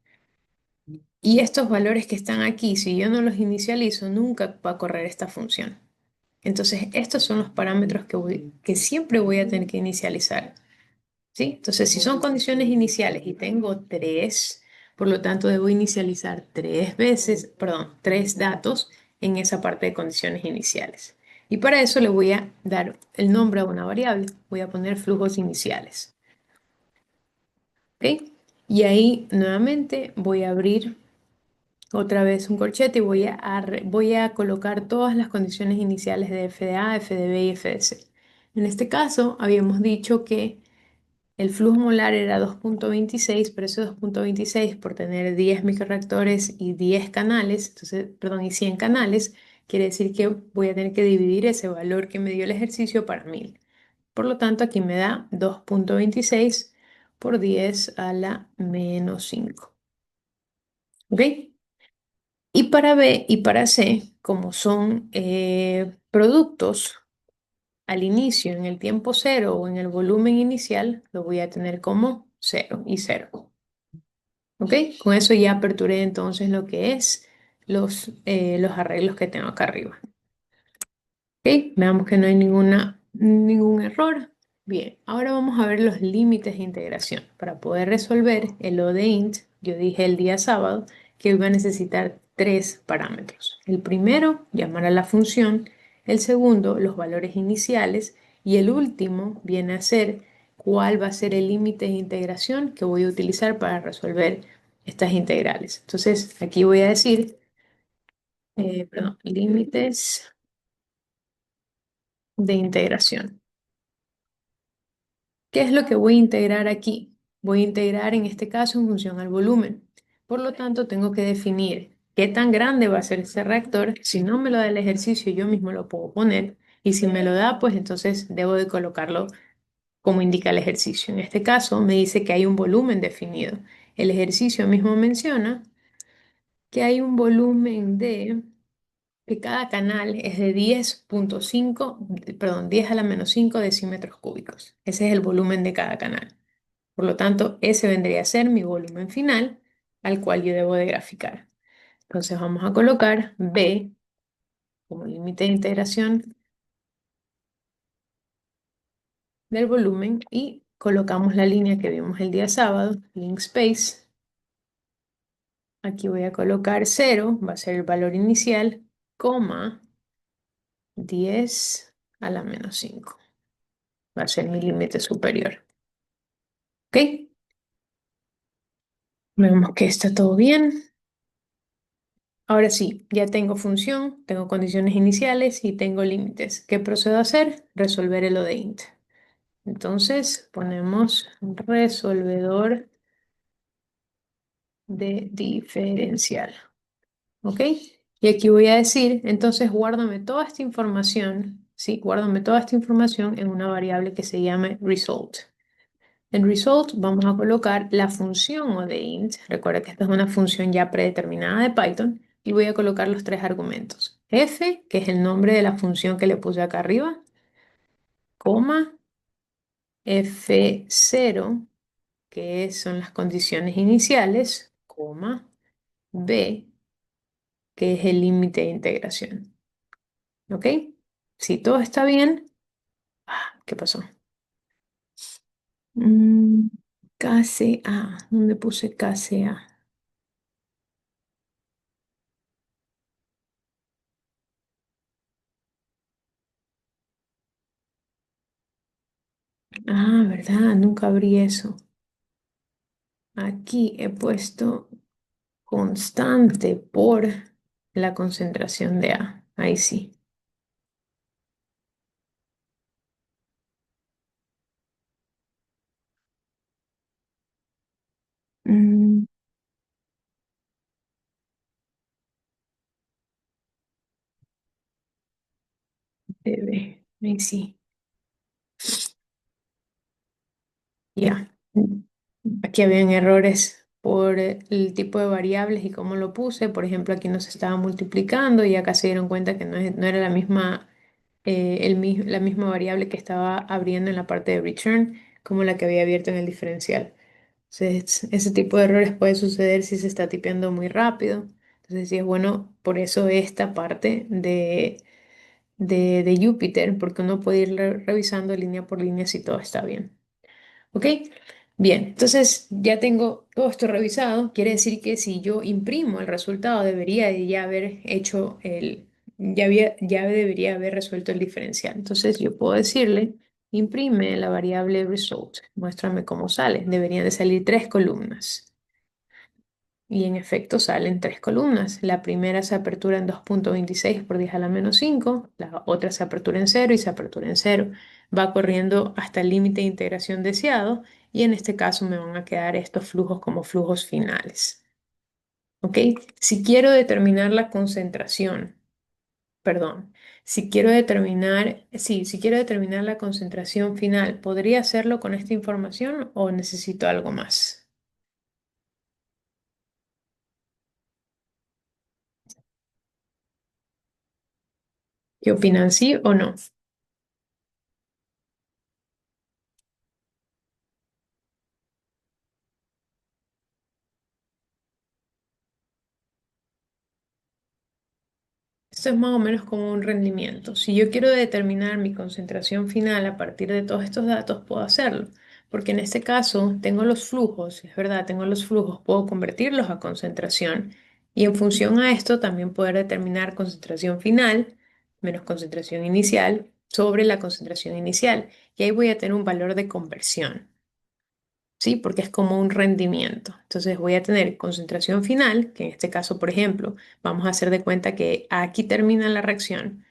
Y estos valores que están aquí, si yo no los inicializo, nunca va a correr esta función. Entonces, estos son los parámetros que siempre voy a tener que inicializar, ¿sí? Entonces, si son condiciones iniciales y tengo tres, por lo tanto, debo inicializar tres veces, perdón, tres datos en esa parte de condiciones iniciales. Y para eso le voy a dar el nombre a una variable. Voy a poner flujos iniciales, ¿ok? Y ahí nuevamente voy a abrir otra vez un corchete y voy a colocar todas las condiciones iniciales de f de a, f de b y f de c. En este caso, habíamos dicho que el flujo molar era 2.26, pero ese 2.26 por tener 10 microreactores y 10 canales, entonces, perdón, y 100 canales, quiere decir que voy a tener que dividir ese valor que me dio el ejercicio para 1000. Por lo tanto, aquí me da 2.26 por 10 a la menos 5. ¿Ok? Y para B y para C, como son productos al inicio en el tiempo cero o en el volumen inicial, lo voy a tener como cero y cero. ¿Ok? Con eso ya aperturé entonces lo que es los arreglos que tengo acá arriba. ¿Ok? Veamos que no hay ningún error. Bien, ahora vamos a ver los límites de integración. Para poder resolver el O de int, yo dije el día sábado que iba a necesitar tres parámetros. El primero, llamar a la función. El segundo, los valores iniciales. Y el último viene a ser cuál va a ser el límite de integración que voy a utilizar para resolver estas integrales. Entonces, aquí voy a decir, perdón, límites de integración. ¿Qué es lo que voy a integrar aquí? Voy a integrar en este caso en función al volumen. Por lo tanto, tengo que definir qué tan grande va a ser ese reactor. Si no me lo da el ejercicio, yo mismo lo puedo poner. Y si me lo da, pues entonces debo de colocarlo como indica el ejercicio. En este caso, me dice que hay un volumen definido. El ejercicio mismo menciona que hay un volumen de que cada canal es de 10,5, perdón, 10 a la menos 5 decímetros cúbicos. Ese es el volumen de cada canal. Por lo tanto, ese vendría a ser mi volumen final al cual yo debo de graficar. Entonces vamos a colocar B como límite de integración del volumen y colocamos la línea que vimos el día sábado, link space. Aquí voy a colocar 0, va a ser el valor inicial, coma 10 a la menos 5. Va a ser mi límite superior. ¿Ok? Vemos que está todo bien. Ahora sí, ya tengo función, tengo condiciones iniciales y tengo límites. ¿Qué procedo a hacer? Resolver el ODEINT. Entonces ponemos resolvedor de diferencial. ¿Ok? Y aquí voy a decir, entonces guárdame toda esta información, ¿sí? Guárdame toda esta información en una variable que se llame result. En result vamos a colocar la función o de int. Recuerda que esta es una función ya predeterminada de Python. Y voy a colocar los tres argumentos. F, que es el nombre de la función que le puse acá arriba, coma, F0, que son las condiciones iniciales, coma, B, que es el límite de integración. ¿Ok? Si todo está bien, ¿qué pasó? Mm, KCA, ¿dónde puse KCA? Ah, ¿verdad? Nunca abrí eso. Aquí he puesto constante por la concentración de A. Ahí sí. Mm, debe. Ahí sí. Ya. Aquí habían errores por el tipo de variables y cómo lo puse. Por ejemplo, aquí no se estaba multiplicando y acá se dieron cuenta que no era la misma, la misma variable que estaba abriendo en la parte de return como la que había abierto en el diferencial. Entonces, ese tipo de errores puede suceder si se está tipeando muy rápido. Entonces, sí es bueno, por eso esta parte de Jupyter, porque uno puede ir revisando línea por línea si todo está bien. ¿Ok? Bien, entonces ya tengo todo esto revisado. Quiere decir que si yo imprimo el resultado, debería de ya haber hecho ya debería haber resuelto el diferencial. Entonces yo puedo decirle, imprime la variable result, muéstrame cómo sale. Deberían de salir tres columnas. Y en efecto salen tres columnas. La primera se apertura en 2,26 por 10 a la menos 5. La otra se apertura en cero y se apertura en cero. Va corriendo hasta el límite de integración deseado y en este caso me van a quedar estos flujos como flujos finales. ¿Ok? Si quiero determinar la concentración, perdón, si quiero determinar la concentración final, ¿podría hacerlo con esta información o necesito algo más? ¿Qué opinan, sí o no? Esto es más o menos como un rendimiento. Si yo quiero determinar mi concentración final a partir de todos estos datos, puedo hacerlo. Porque en este caso tengo los flujos, es verdad, tengo los flujos, puedo convertirlos a concentración y en función a esto también poder determinar concentración final menos concentración inicial sobre la concentración inicial. Y ahí voy a tener un valor de conversión. ¿Sí? Porque es como un rendimiento. Entonces voy a tener concentración final, que en este caso, por ejemplo, vamos a hacer de cuenta que aquí termina la reacción.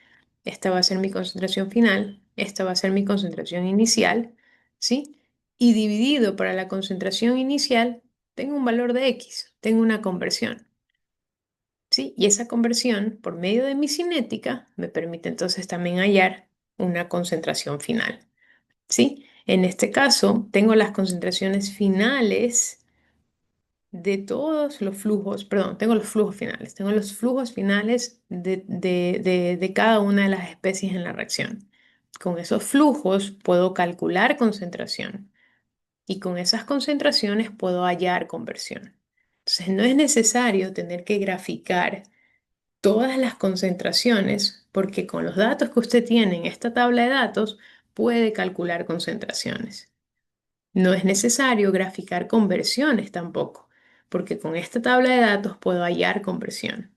Esta va a ser mi concentración final, esta va a ser mi concentración inicial, ¿sí? Y dividido para la concentración inicial, tengo un valor de X, tengo una conversión, ¿sí? Y esa conversión, por medio de mi cinética, me permite entonces también hallar una concentración final. ¿Sí? En este caso, tengo las concentraciones finales de todos los flujos, perdón, tengo los flujos finales de cada una de las especies en la reacción. Con esos flujos puedo calcular concentración y con esas concentraciones puedo hallar conversión. Entonces, no es necesario tener que graficar todas las concentraciones porque con los datos que usted tiene en esta tabla de datos puede calcular concentraciones. No es necesario graficar conversiones tampoco, porque con esta tabla de datos puedo hallar conversión.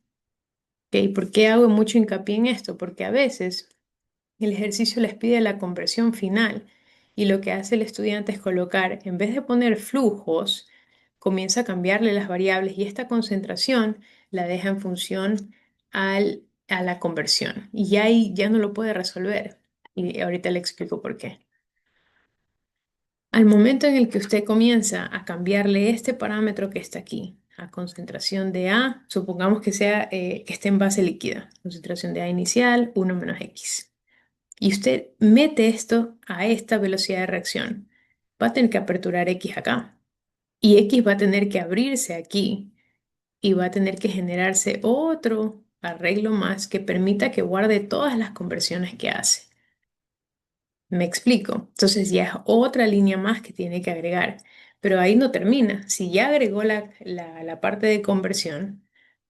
¿Ok? ¿Por qué hago mucho hincapié en esto? Porque a veces el ejercicio les pide la conversión final y lo que hace el estudiante es colocar, en vez de poner flujos, comienza a cambiarle las variables y esta concentración la deja en función a la conversión y ya ahí ya no lo puede resolver. Y ahorita le explico por qué. Al momento en el que usted comienza a cambiarle este parámetro que está aquí, a concentración de A, supongamos que sea que esté en base líquida, concentración de A inicial, 1 menos X. Y usted mete esto a esta velocidad de reacción, va a tener que aperturar X acá. Y X va a tener que abrirse aquí y va a tener que generarse otro arreglo más que permita que guarde todas las conversiones que hace. Me explico. Entonces ya es otra línea más que tiene que agregar. Pero ahí no termina. Si ya agregó la parte de conversión,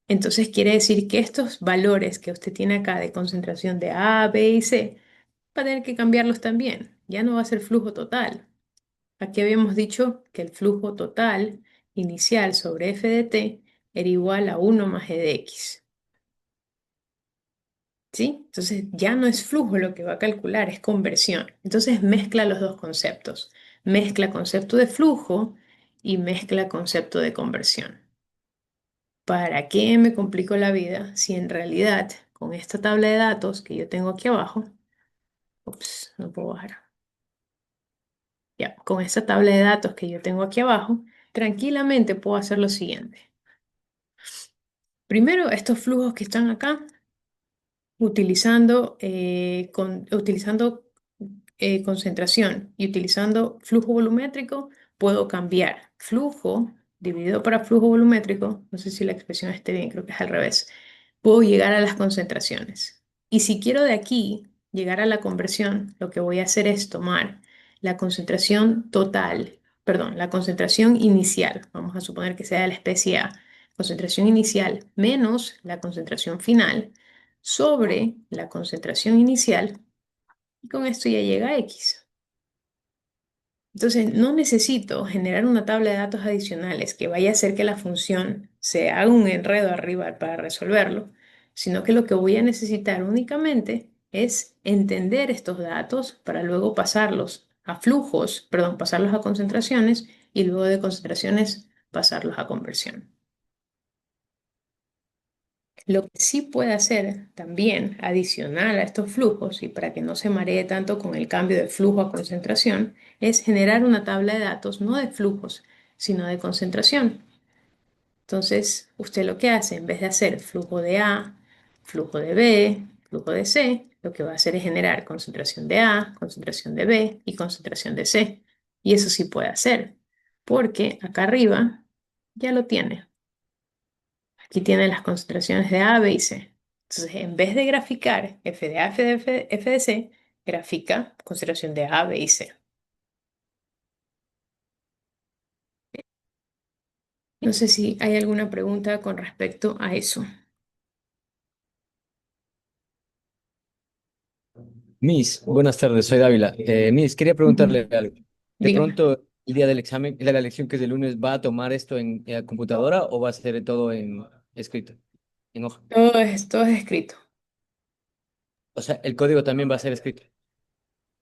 entonces quiere decir que estos valores que usted tiene acá de concentración de A, B y C, va a tener que cambiarlos también. Ya no va a ser flujo total. Aquí habíamos dicho que el flujo total inicial sobre f de t era igual a 1 más e de x. ¿Sí? Entonces ya no es flujo lo que va a calcular, es conversión. Entonces mezcla los dos conceptos. Mezcla concepto de flujo y mezcla concepto de conversión. ¿Para qué me complico la vida si en realidad con esta tabla de datos que yo tengo aquí abajo, ups, no puedo bajar. Ya, con esta tabla de datos que yo tengo aquí abajo, tranquilamente puedo hacer lo siguiente. Primero, estos flujos que están acá utilizando concentración y utilizando flujo volumétrico, puedo cambiar flujo dividido para flujo volumétrico, no sé si la expresión esté bien, creo que es al revés, puedo llegar a las concentraciones. Y si quiero de aquí llegar a la conversión, lo que voy a hacer es tomar la concentración total, perdón, la concentración inicial, vamos a suponer que sea de la especie A, concentración inicial menos la concentración final sobre la concentración inicial y con esto ya llega a X. Entonces, no necesito generar una tabla de datos adicionales que vaya a hacer que la función se haga un enredo arriba para resolverlo, sino que lo que voy a necesitar únicamente es entender estos datos para luego pasarlos a flujos, perdón, pasarlos a concentraciones y luego de concentraciones pasarlos a conversión. Lo que sí puede hacer también, adicional a estos flujos, y para que no se maree tanto con el cambio de flujo a concentración, es generar una tabla de datos no de flujos, sino de concentración. Entonces, usted lo que hace, en vez de hacer flujo de A, flujo de B, flujo de C, lo que va a hacer es generar concentración de A, concentración de B y concentración de C. Y eso sí puede hacer, porque acá arriba ya lo tiene. Aquí tiene las concentraciones de A, B y C. Entonces, en vez de graficar F de A, F de C, grafica concentración de A, B y C. No sé si hay alguna pregunta con respecto a eso. Miss, buenas tardes, soy Dávila. Miss, quería Ujú. preguntarle algo. De Dígame. pronto, el día del examen, de la lección que es el lunes, ¿va a tomar esto en computadora o va a ser todo en escrito, en hoja? Todo es escrito. O sea, el código también va a ser escrito.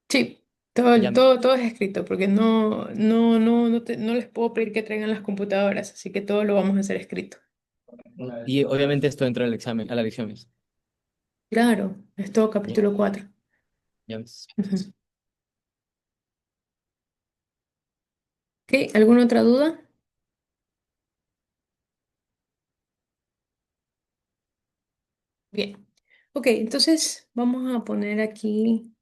Sí, todo, Ya, todo es escrito porque no les puedo pedir que traigan las computadoras, así que todo lo vamos a hacer escrito. y obviamente esto entra al examen, a la lección, Miss. Claro, es todo Ya, capítulo 4. ya, Miss. Ujú. ¿Ok? ¿Alguna otra duda? Bien. Ok, entonces vamos a poner aquí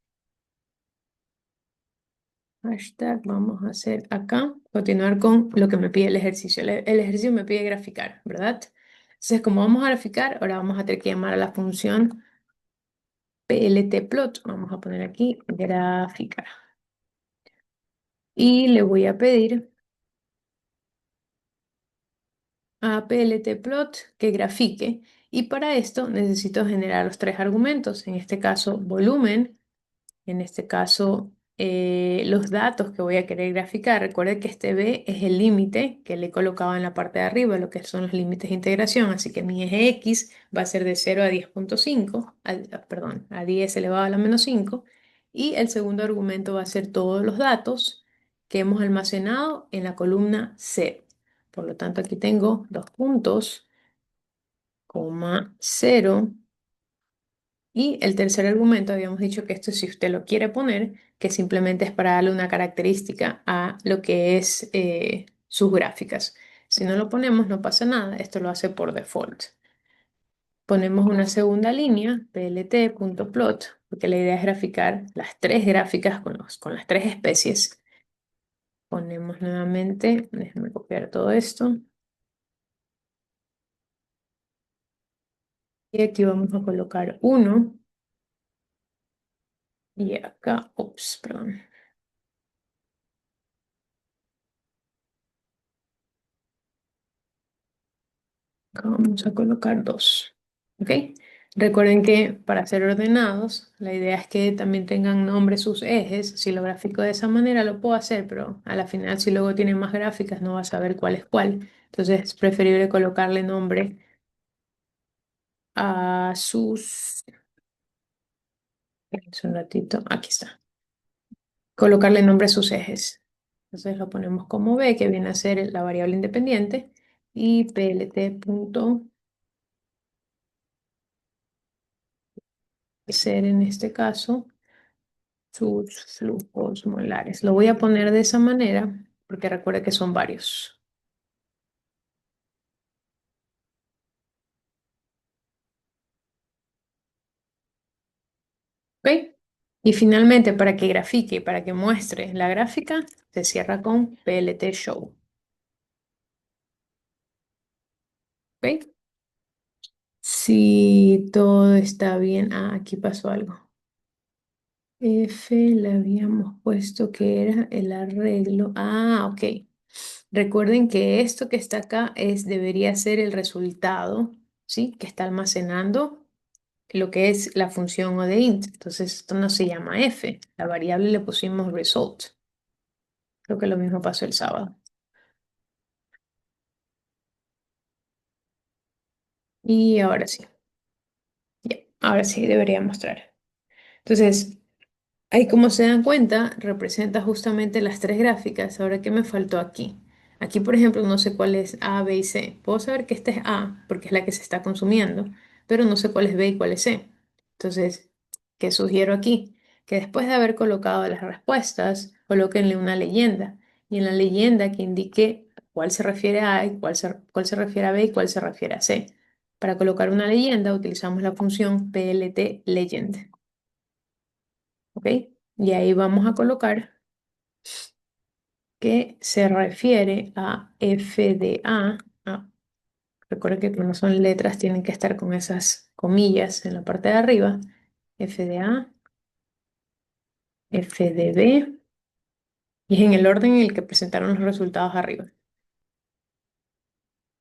hashtag, vamos a hacer acá, continuar con lo que me pide el ejercicio. El ejercicio me pide graficar, ¿verdad? Entonces, como vamos a graficar, ahora vamos a tener que llamar a la función pltplot. Vamos a poner aquí graficar. Y le voy a pedir a pltplot que grafique. Y para esto necesito generar los tres argumentos. En este caso, volumen. En este caso, los datos que voy a querer graficar. Recuerde que este B es el límite que le he colocado en la parte de arriba, lo que son los límites de integración. Así que mi eje X va a ser de 0 a 10,5, perdón, a 10 elevado a la menos 5. Y el segundo argumento va a ser todos los datos que hemos almacenado en la columna C. Por lo tanto, aquí tengo dos puntos, coma 0. Y el tercer argumento, habíamos dicho que esto si usted lo quiere poner, que simplemente es para darle una característica a lo que es sus gráficas. Si no lo ponemos, no pasa nada, esto lo hace por default. Ponemos una segunda línea, plt.plot, porque la idea es graficar las tres gráficas con las tres especies. Ponemos nuevamente, déjame copiar todo esto. Y aquí vamos a colocar uno. Y acá, ups, perdón. Acá vamos a colocar 2. ¿Ok? Recuerden que para ser ordenados, la idea es que también tengan nombre sus ejes. Si lo grafico de esa manera, lo puedo hacer, pero a la final, si luego tiene más gráficas, no vas a saber cuál es cuál. Entonces, es preferible colocarle nombre a sus. Un ratito, aquí está. Colocarle nombre a sus ejes. Entonces, lo ponemos como B, que viene a ser la variable independiente, y plt.ser en este caso sus flujos molares. Lo voy a poner de esa manera porque recuerda que son varios. ¿Ok? Y finalmente, para que grafique, para que muestre la gráfica, se cierra con PLT Show. ¿Ok? Si todo está bien. Ah, aquí pasó algo. F le habíamos puesto que era el arreglo. Ah, ok. Recuerden que esto que está acá debería ser el resultado, ¿sí? Que está almacenando lo que es la función o de int. Entonces esto no se llama f. La variable le pusimos result. Creo que lo mismo pasó el sábado. Y ahora sí. Ya, ahora sí debería mostrar. Entonces, ahí como se dan cuenta, representa justamente las tres gráficas. Ahora, ¿qué me faltó aquí? Aquí, por ejemplo, no sé cuál es A, B y C. Puedo saber que esta es A porque es la que se está consumiendo, pero no sé cuál es B y cuál es C. Entonces, ¿qué sugiero aquí? Que después de haber colocado las respuestas, colóquenle una leyenda. Y en la leyenda que indique cuál se refiere a A y cuál se refiere a B y cuál se refiere a C. Para colocar una leyenda utilizamos la función PLT legend. ¿Ok? Y ahí vamos a colocar que se refiere a FDA. Ah, recuerden que como son letras tienen que estar con esas comillas en la parte de arriba. FDA, FDB, y es en el orden en el que presentaron los resultados arriba.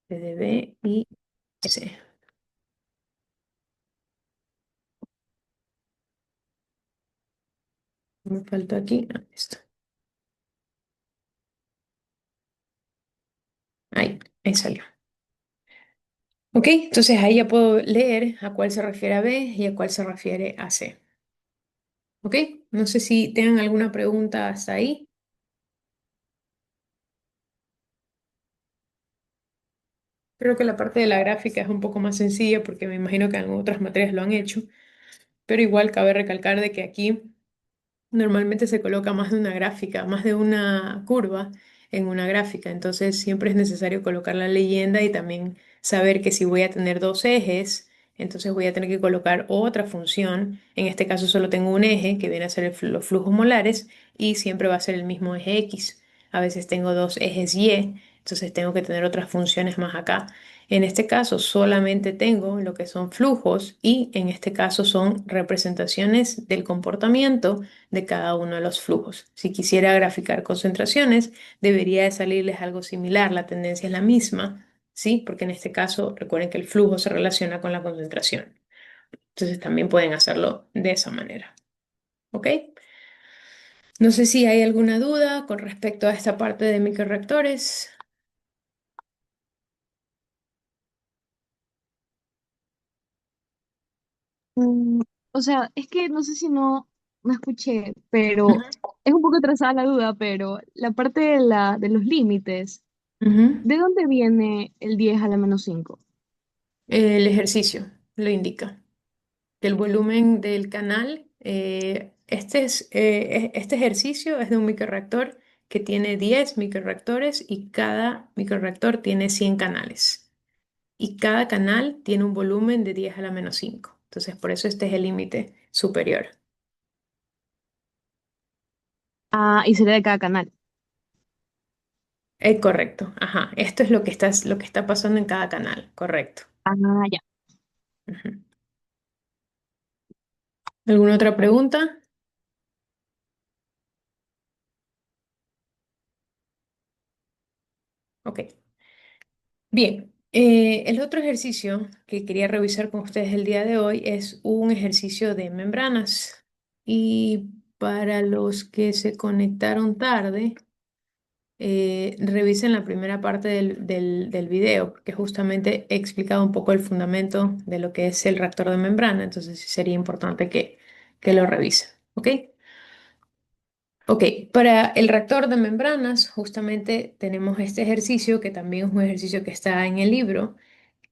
FDB y S. Me faltó aquí. Esto. Ahí salió. Ok, entonces ahí ya puedo leer a cuál se refiere a B y a cuál se refiere a C. Ok, no sé si tengan alguna pregunta hasta ahí. Creo que la parte de la gráfica es un poco más sencilla porque me imagino que en otras materias lo han hecho, pero igual cabe recalcar de que aquí normalmente se coloca más de una gráfica, más de una curva en una gráfica, entonces siempre es necesario colocar la leyenda y también saber que si voy a tener dos ejes, entonces voy a tener que colocar otra función. En este caso solo tengo un eje que viene a ser los flujos molares y siempre va a ser el mismo eje X. A veces tengo dos ejes Y, entonces tengo que tener otras funciones más acá. En este caso solamente tengo lo que son flujos y en este caso son representaciones del comportamiento de cada uno de los flujos. Si quisiera graficar concentraciones, debería de salirles algo similar, la tendencia es la misma, ¿sí? Porque en este caso, recuerden que el flujo se relaciona con la concentración. Entonces también pueden hacerlo de esa manera, ¿ok? No sé si hay alguna duda con respecto a esta parte de microreactores. Mm, o sea, es que no sé si no escuché, Ujú, pero es un poco atrasada la duda, pero la parte de los límites, ujú. ¿de dónde viene el 10 a la -5? El ejercicio lo indica. Que el volumen del canal, este ejercicio es de un microreactor que tiene 10 microreactores y cada microreactor tiene 100 canales. Y cada canal tiene un volumen de 10 a la -5. Entonces, por eso este es el límite superior. Ah, y sería de cada canal. Correcto. Ajá. Esto es lo que está pasando en cada canal. Correcto. Ah, ya. Ujú. ¿Alguna otra pregunta? Ok. Bien, el otro ejercicio que quería revisar con ustedes el día de hoy es un ejercicio de membranas. Y para los que se conectaron tarde, revisen la primera parte del video, porque justamente he explicado un poco el fundamento de lo que es el reactor de membrana, entonces sí sería importante que lo revisen. ¿Ok? Ok, para el reactor de membranas, justamente tenemos este ejercicio que también es un ejercicio que está en el libro.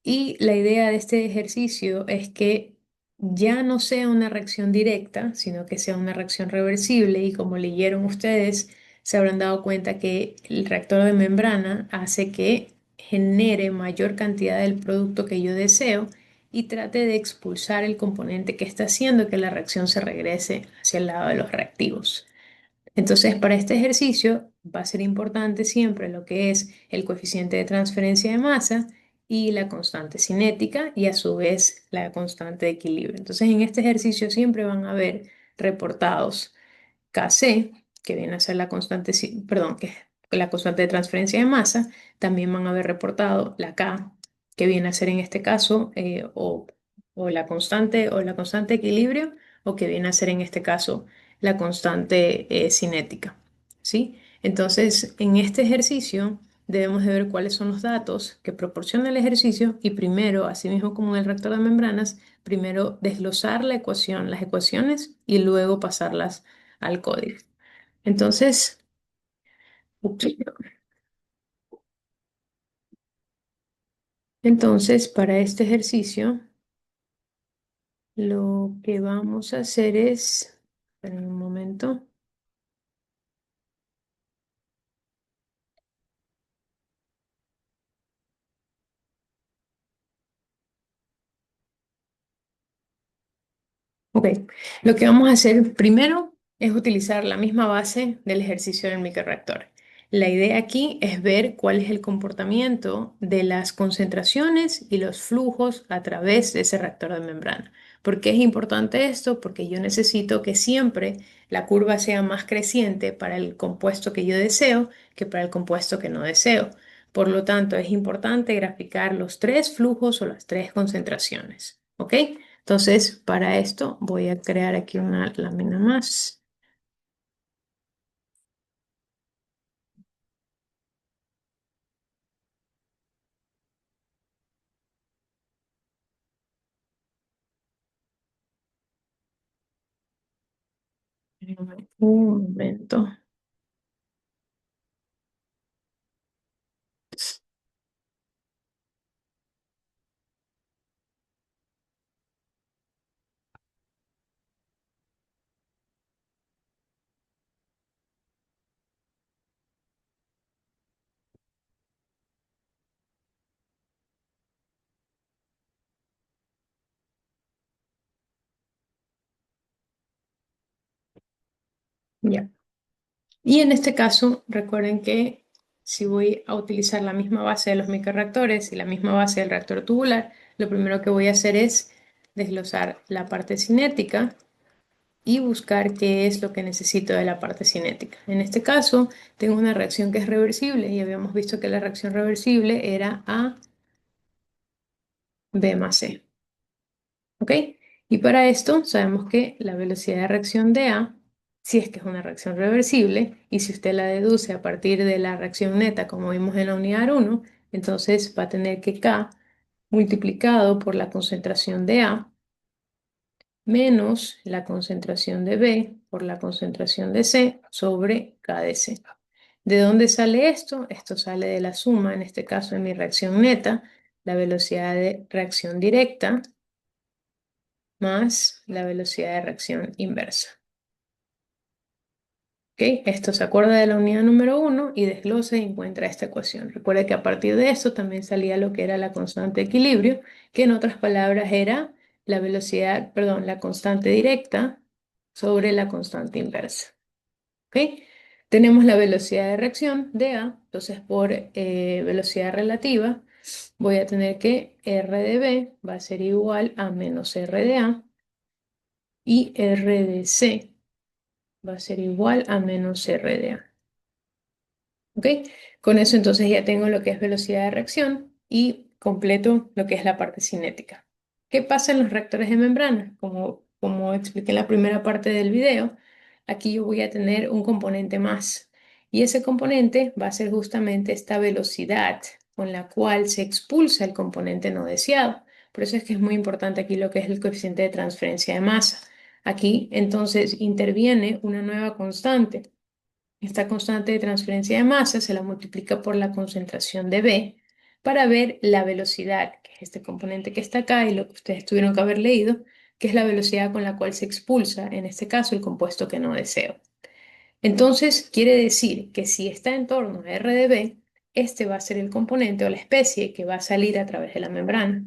Y la idea de este ejercicio es que ya no sea una reacción directa, sino que sea una reacción reversible. Y como leyeron ustedes, se habrán dado cuenta que el reactor de membrana hace que genere mayor cantidad del producto que yo deseo y trate de expulsar el componente que está haciendo que la reacción se regrese hacia el lado de los reactivos. Entonces, para este ejercicio va a ser importante siempre lo que es el coeficiente de transferencia de masa y la constante cinética y a su vez la constante de equilibrio. Entonces, en este ejercicio siempre van a ver reportados Kc, que viene a ser la constante, perdón, que es la constante de transferencia de masa, también van a haber reportado la K, que viene a ser en este caso o la constante de equilibrio, o que viene a ser en este caso la constante cinética, ¿sí? Entonces, en este ejercicio debemos de ver cuáles son los datos que proporciona el ejercicio y primero, así mismo como en el reactor de membranas, primero desglosar la ecuación, las ecuaciones y luego pasarlas al código. Entonces, ups, entonces para este ejercicio, lo que vamos a hacer es, esperen un momento. Ok, lo que vamos a hacer primero es utilizar la misma base del ejercicio del microreactor. La idea aquí es ver cuál es el comportamiento de las concentraciones y los flujos a través de ese reactor de membrana. ¿Por qué es importante esto? Porque yo necesito que siempre la curva sea más creciente para el compuesto que yo deseo que para el compuesto que no deseo. Por lo tanto, es importante graficar los tres flujos o las tres concentraciones. ¿Ok? Entonces, para esto voy a crear aquí una lámina más. Un momento. Ya. Y en este caso, recuerden que si voy a utilizar la misma base de los microreactores y la misma base del reactor tubular, lo primero que voy a hacer es desglosar la parte cinética y buscar qué es lo que necesito de la parte cinética. En este caso, tengo una reacción que es reversible y habíamos visto que la reacción reversible era A, B más C. ¿Ok? Y para esto sabemos que la velocidad de reacción de A, si es que es una reacción reversible, y si usted la deduce a partir de la reacción neta, como vimos en la unidad 1, entonces va a tener que K multiplicado por la concentración de A menos la concentración de B por la concentración de C sobre K de C. ¿De dónde sale esto? Esto sale de la suma, en este caso de mi reacción neta, la velocidad de reacción directa más la velocidad de reacción inversa. ¿Ok? Esto se acuerda de la unidad número 1 y desglosa y encuentra esta ecuación. Recuerda que a partir de esto también salía lo que era la constante de equilibrio, que en otras palabras era la velocidad, perdón, la constante directa sobre la constante inversa. ¿Ok? Tenemos la velocidad de reacción de A, entonces por velocidad relativa voy a tener que R de B va a ser igual a menos R de A y R de C va a ser igual a menos R de A. ¿Ok? Con eso entonces ya tengo lo que es velocidad de reacción y completo lo que es la parte cinética. ¿Qué pasa en los reactores de membrana? Como expliqué en la primera parte del video, aquí yo voy a tener un componente más y ese componente va a ser justamente esta velocidad con la cual se expulsa el componente no deseado. Por eso es que es muy importante aquí lo que es el coeficiente de transferencia de masa. Aquí entonces interviene una nueva constante. Esta constante de transferencia de masa se la multiplica por la concentración de B para ver la velocidad, que es este componente que está acá y lo que ustedes tuvieron que haber leído, que es la velocidad con la cual se expulsa, en este caso, el compuesto que no deseo. Entonces, quiere decir que si está en torno a R de B, este va a ser el componente o la especie que va a salir a través de la membrana.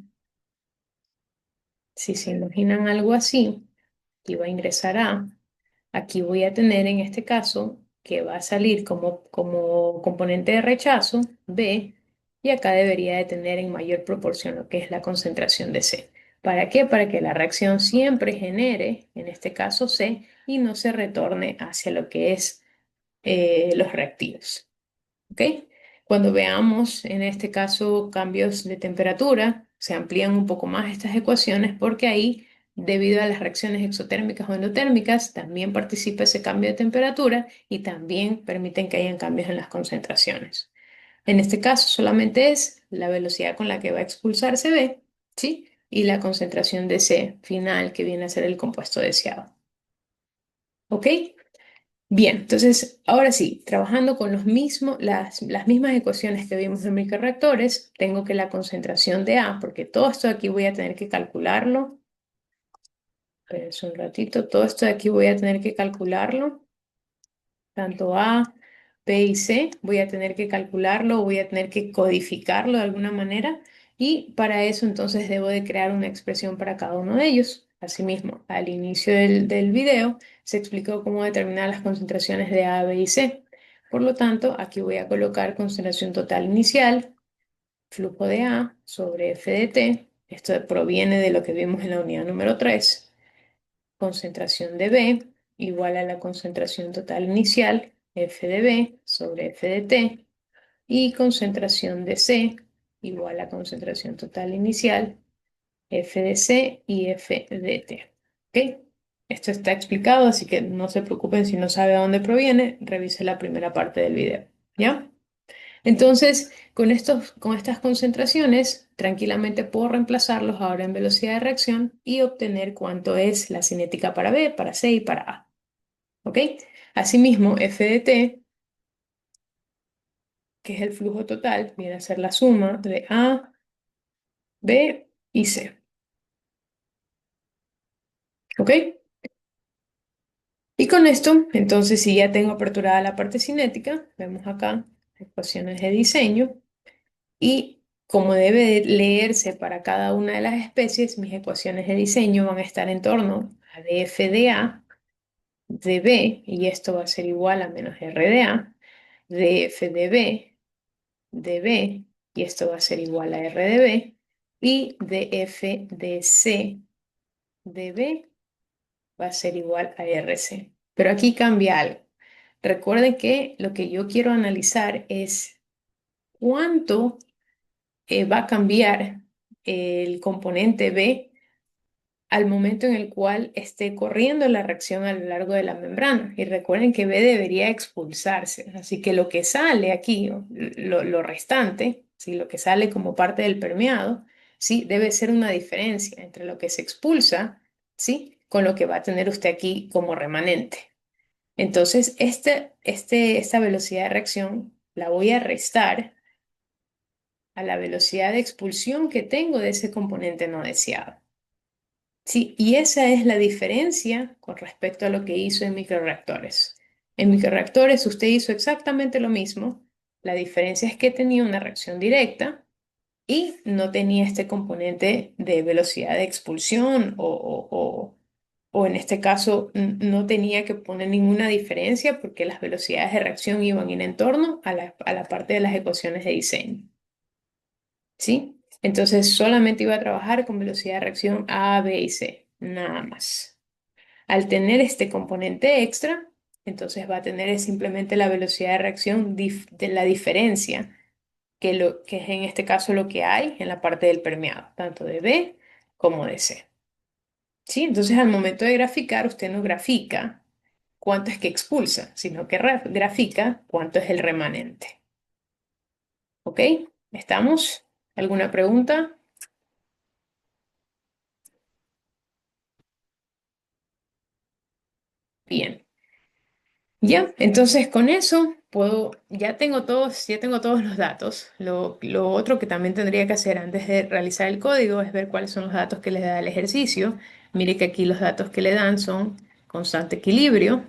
Si se imaginan algo así, aquí va a ingresar A. Aquí voy a tener en este caso que va a salir como componente de rechazo B y acá debería de tener en mayor proporción lo que es la concentración de C. ¿Para qué? Para que la reacción siempre genere, en este caso C, y no se retorne hacia lo que es los reactivos. ¿Ok? Cuando veamos en este caso cambios de temperatura, se amplían un poco más estas ecuaciones porque ahí, debido a las reacciones exotérmicas o endotérmicas, también participa ese cambio de temperatura y también permiten que hayan cambios en las concentraciones. En este caso solamente es la velocidad con la que va a expulsarse B, ¿sí? Y la concentración de C final que viene a ser el compuesto deseado. ¿Ok? Bien, entonces ahora sí, trabajando con las mismas ecuaciones que vimos en microreactores, tengo que la concentración de A, porque todo esto de aquí voy a tener que calcularlo. Espérense un ratito, todo esto de aquí voy a tener que calcularlo, tanto A, B y C, voy a tener que calcularlo, voy a tener que codificarlo de alguna manera, y para eso entonces debo de crear una expresión para cada uno de ellos. Asimismo, al inicio del video se explicó cómo determinar las concentraciones de A, B y C. Por lo tanto, aquí voy a colocar concentración total inicial, flujo de A sobre F de T. Esto proviene de lo que vimos en la unidad número 3. Concentración de B igual a la concentración total inicial, F de B sobre F de T. Y concentración de C igual a concentración total inicial, F de C y F de T. ¿Ok? Esto está explicado, así que no se preocupen si no sabe a dónde proviene, revise la primera parte del video. ¿Ya? Entonces, con estas concentraciones, tranquilamente puedo reemplazarlos ahora en velocidad de reacción y obtener cuánto es la cinética para B, para C y para A. ¿ok? Asimismo, f de t, que es el flujo total, viene a ser la suma de A, B y C, ¿ok? Y con esto, entonces, si ya tengo aperturada la parte cinética, vemos acá ecuaciones de diseño y como debe de leerse para cada una de las especies, mis ecuaciones de diseño van a estar en torno a df de A, de B, y esto va a ser igual a menos R de A, df de B, y esto va a ser igual a R de B, y df de C de B va a ser igual a RC. Pero aquí cambia algo. Recuerde que lo que yo quiero analizar es cuánto va a cambiar el componente B al momento en el cual esté corriendo la reacción a lo largo de la membrana. Y recuerden que B debería expulsarse. Así que lo que sale aquí, lo restante, ¿sí? Lo que sale como parte del permeado, ¿sí? Debe ser una diferencia entre lo que se expulsa, ¿sí? Con lo que va a tener usted aquí como remanente. Entonces, esta velocidad de reacción la voy a restar a la velocidad de expulsión que tengo de ese componente no deseado. Sí, y esa es la diferencia con respecto a lo que hizo en microreactores. En microreactores usted hizo exactamente lo mismo. La diferencia es que tenía una reacción directa y no tenía este componente de velocidad de expulsión o en este caso no tenía que poner ninguna diferencia porque las velocidades de reacción iban en torno a la parte de las ecuaciones de diseño. ¿Sí? Entonces solamente iba a trabajar con velocidad de reacción A, B y C, nada más. Al tener este componente extra, entonces va a tener simplemente la velocidad de reacción de la diferencia, que es en este caso lo que hay en la parte del permeado, tanto de B como de C. ¿Sí? Entonces al momento de graficar, usted no grafica cuánto es que expulsa, sino que grafica cuánto es el remanente. ¿Ok? ¿Estamos? ¿Alguna pregunta? Bien. Ya, entonces con eso ya tengo todos los datos. Lo otro que también tendría que hacer antes de realizar el código es ver cuáles son los datos que le da el ejercicio. Mire que aquí los datos que le dan son constante equilibrio,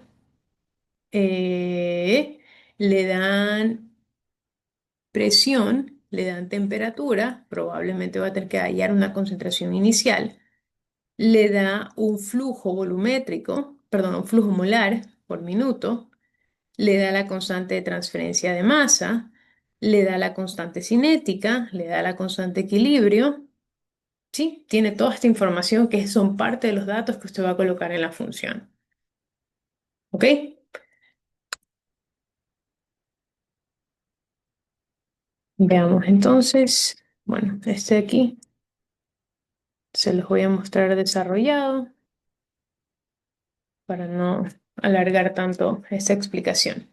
eh, le dan presión, le dan temperatura, probablemente va a tener que hallar una concentración inicial, le da un flujo volumétrico, perdón, un flujo molar por minuto, le da la constante de transferencia de masa, le da la constante cinética, le da la constante equilibrio. Sí, tiene toda esta información que son parte de los datos que usted va a colocar en la función. ¿Ok? Veamos entonces. Bueno, este de aquí se los voy a mostrar desarrollado para no alargar tanto esta explicación.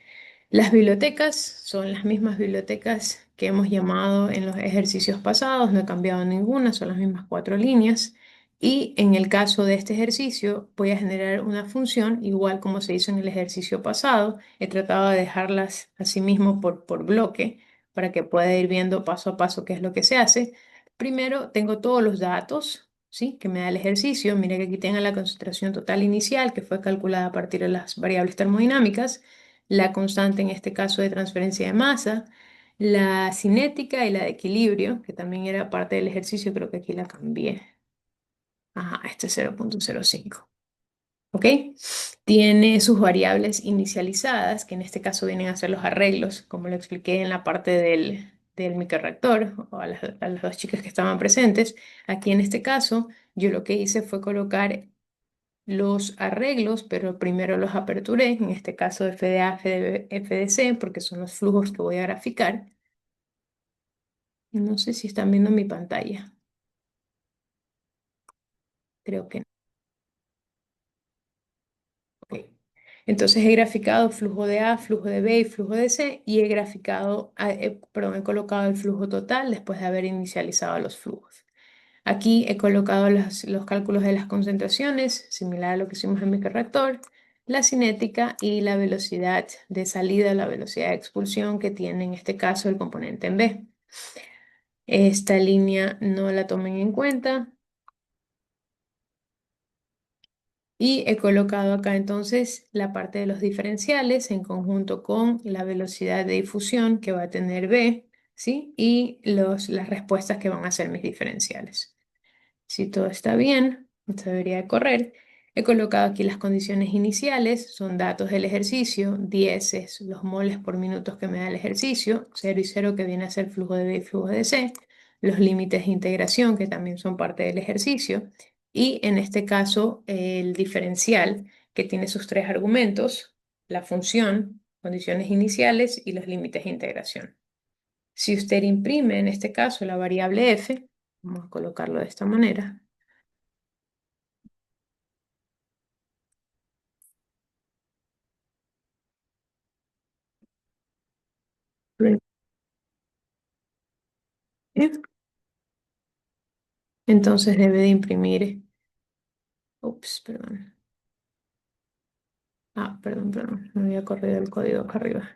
Las bibliotecas son las mismas bibliotecas que hemos llamado en los ejercicios pasados, no he cambiado ninguna, son las mismas cuatro líneas. Y en el caso de este ejercicio voy a generar una función igual como se hizo en el ejercicio pasado. He tratado de dejarlas así mismo por bloque para que pueda ir viendo paso a paso qué es lo que se hace. Primero tengo todos los datos, ¿sí? Que me da el ejercicio. Mire que aquí tengo la concentración total inicial que fue calculada a partir de las variables termodinámicas, la constante en este caso de transferencia de masa, la cinética y la de equilibrio, que también era parte del ejercicio, creo que aquí la cambié. Ajá, este es 0,05. ¿Ok? Tiene sus variables inicializadas, que en este caso vienen a ser los arreglos, como lo expliqué en la parte del microreactor, o a las dos chicas que estaban presentes. Aquí en este caso, yo lo que hice fue colocar los arreglos, pero primero los aperturé, en este caso FDA, FDB, FDC, porque son los flujos que voy a graficar. No sé si están viendo mi pantalla, creo que no. Ok. Entonces he graficado flujo de A, flujo de B y flujo de C y he graficado, perdón, he colocado el flujo total después de haber inicializado los flujos. Aquí he colocado los cálculos de las concentraciones, similar a lo que hicimos en microreactor. la cinética y la velocidad de salida, la velocidad de expulsión que tiene en este caso el componente en B. Esta línea no la tomen en cuenta. Y he colocado acá entonces la parte de los diferenciales en conjunto con la velocidad de difusión que va a tener B, ¿sí? Y las respuestas que van a ser mis diferenciales. Si todo está bien, esto debería de correr. He colocado aquí las condiciones iniciales, son datos del ejercicio, 10 es los moles por minutos que me da el ejercicio, 0 y 0 que viene a ser flujo de B y flujo de C, los límites de integración que también son parte del ejercicio, y en este caso el diferencial que tiene sus tres argumentos, la función, condiciones iniciales y los límites de integración. Si usted imprime en este caso la variable f, vamos a colocarlo de esta manera. Entonces debe de imprimir, ups, perdón. Perdón, me había corrido el código acá arriba.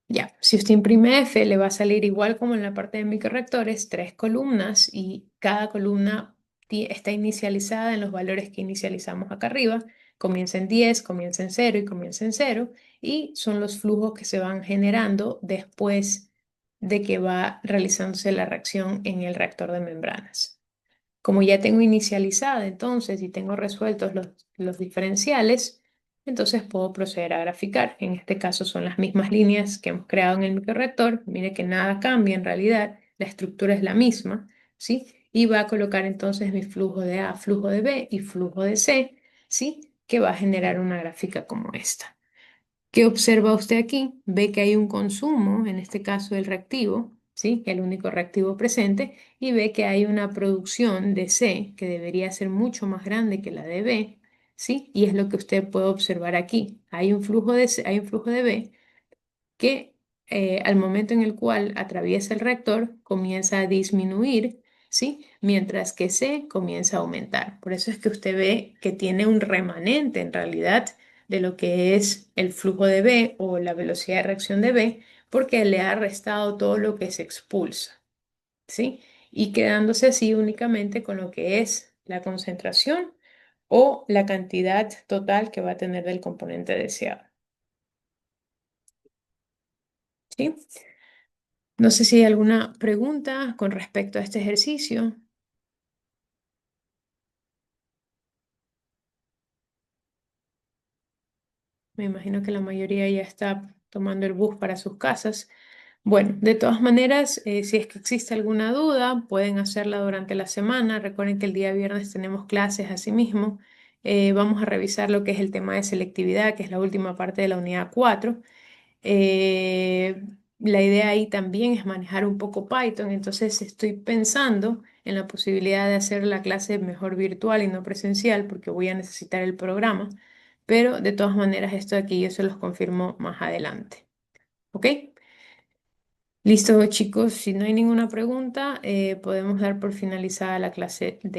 Ya, si usted imprime F, le va a salir igual como en la parte de microreactores, tres columnas y cada columna está inicializada en los valores que inicializamos acá arriba. Comienza en 10, comienza en 0 y comienza en 0. Y son los flujos que se van generando después de que va realizándose la reacción en el reactor de membranas. Como ya tengo inicializada entonces y tengo resueltos los diferenciales, entonces puedo proceder a graficar. En este caso son las mismas líneas que hemos creado en el microreactor. Mire que nada cambia en realidad, la estructura es la misma, ¿sí? Y va a colocar entonces mi flujo de A, flujo de B y flujo de C, ¿sí? Que va a generar una gráfica como esta. ¿Qué observa usted aquí? Ve que hay un consumo, en este caso el reactivo, ¿sí? El único reactivo presente, y ve que hay una producción de C que debería ser mucho más grande que la de B, ¿sí? Y es lo que usted puede observar aquí. Hay un flujo de C, hay un flujo de B que al momento en el cual atraviesa el reactor comienza a disminuir, ¿sí? Mientras que C comienza a aumentar. Por eso es que usted ve que tiene un remanente en realidad de lo que es el flujo de B o la velocidad de reacción de B, porque le ha restado todo lo que se expulsa, ¿sí? Y quedándose así únicamente con lo que es la concentración o la cantidad total que va a tener del componente deseado, ¿sí? No sé si hay alguna pregunta con respecto a este ejercicio. Me imagino que la mayoría ya está tomando el bus para sus casas. Bueno, de todas maneras, si es que existe alguna duda, pueden hacerla durante la semana. Recuerden que el día viernes tenemos clases asimismo. Vamos a revisar lo que es el tema de selectividad, que es la última parte de la unidad 4. Eh, la idea ahí también es manejar un poco Python, entonces estoy pensando en la posibilidad de hacer la clase mejor virtual y no presencial porque voy a necesitar el programa, pero de todas maneras esto de aquí yo se los confirmo más adelante. ¿Ok? Listo, chicos, si no hay ninguna pregunta, podemos dar por finalizada la clase de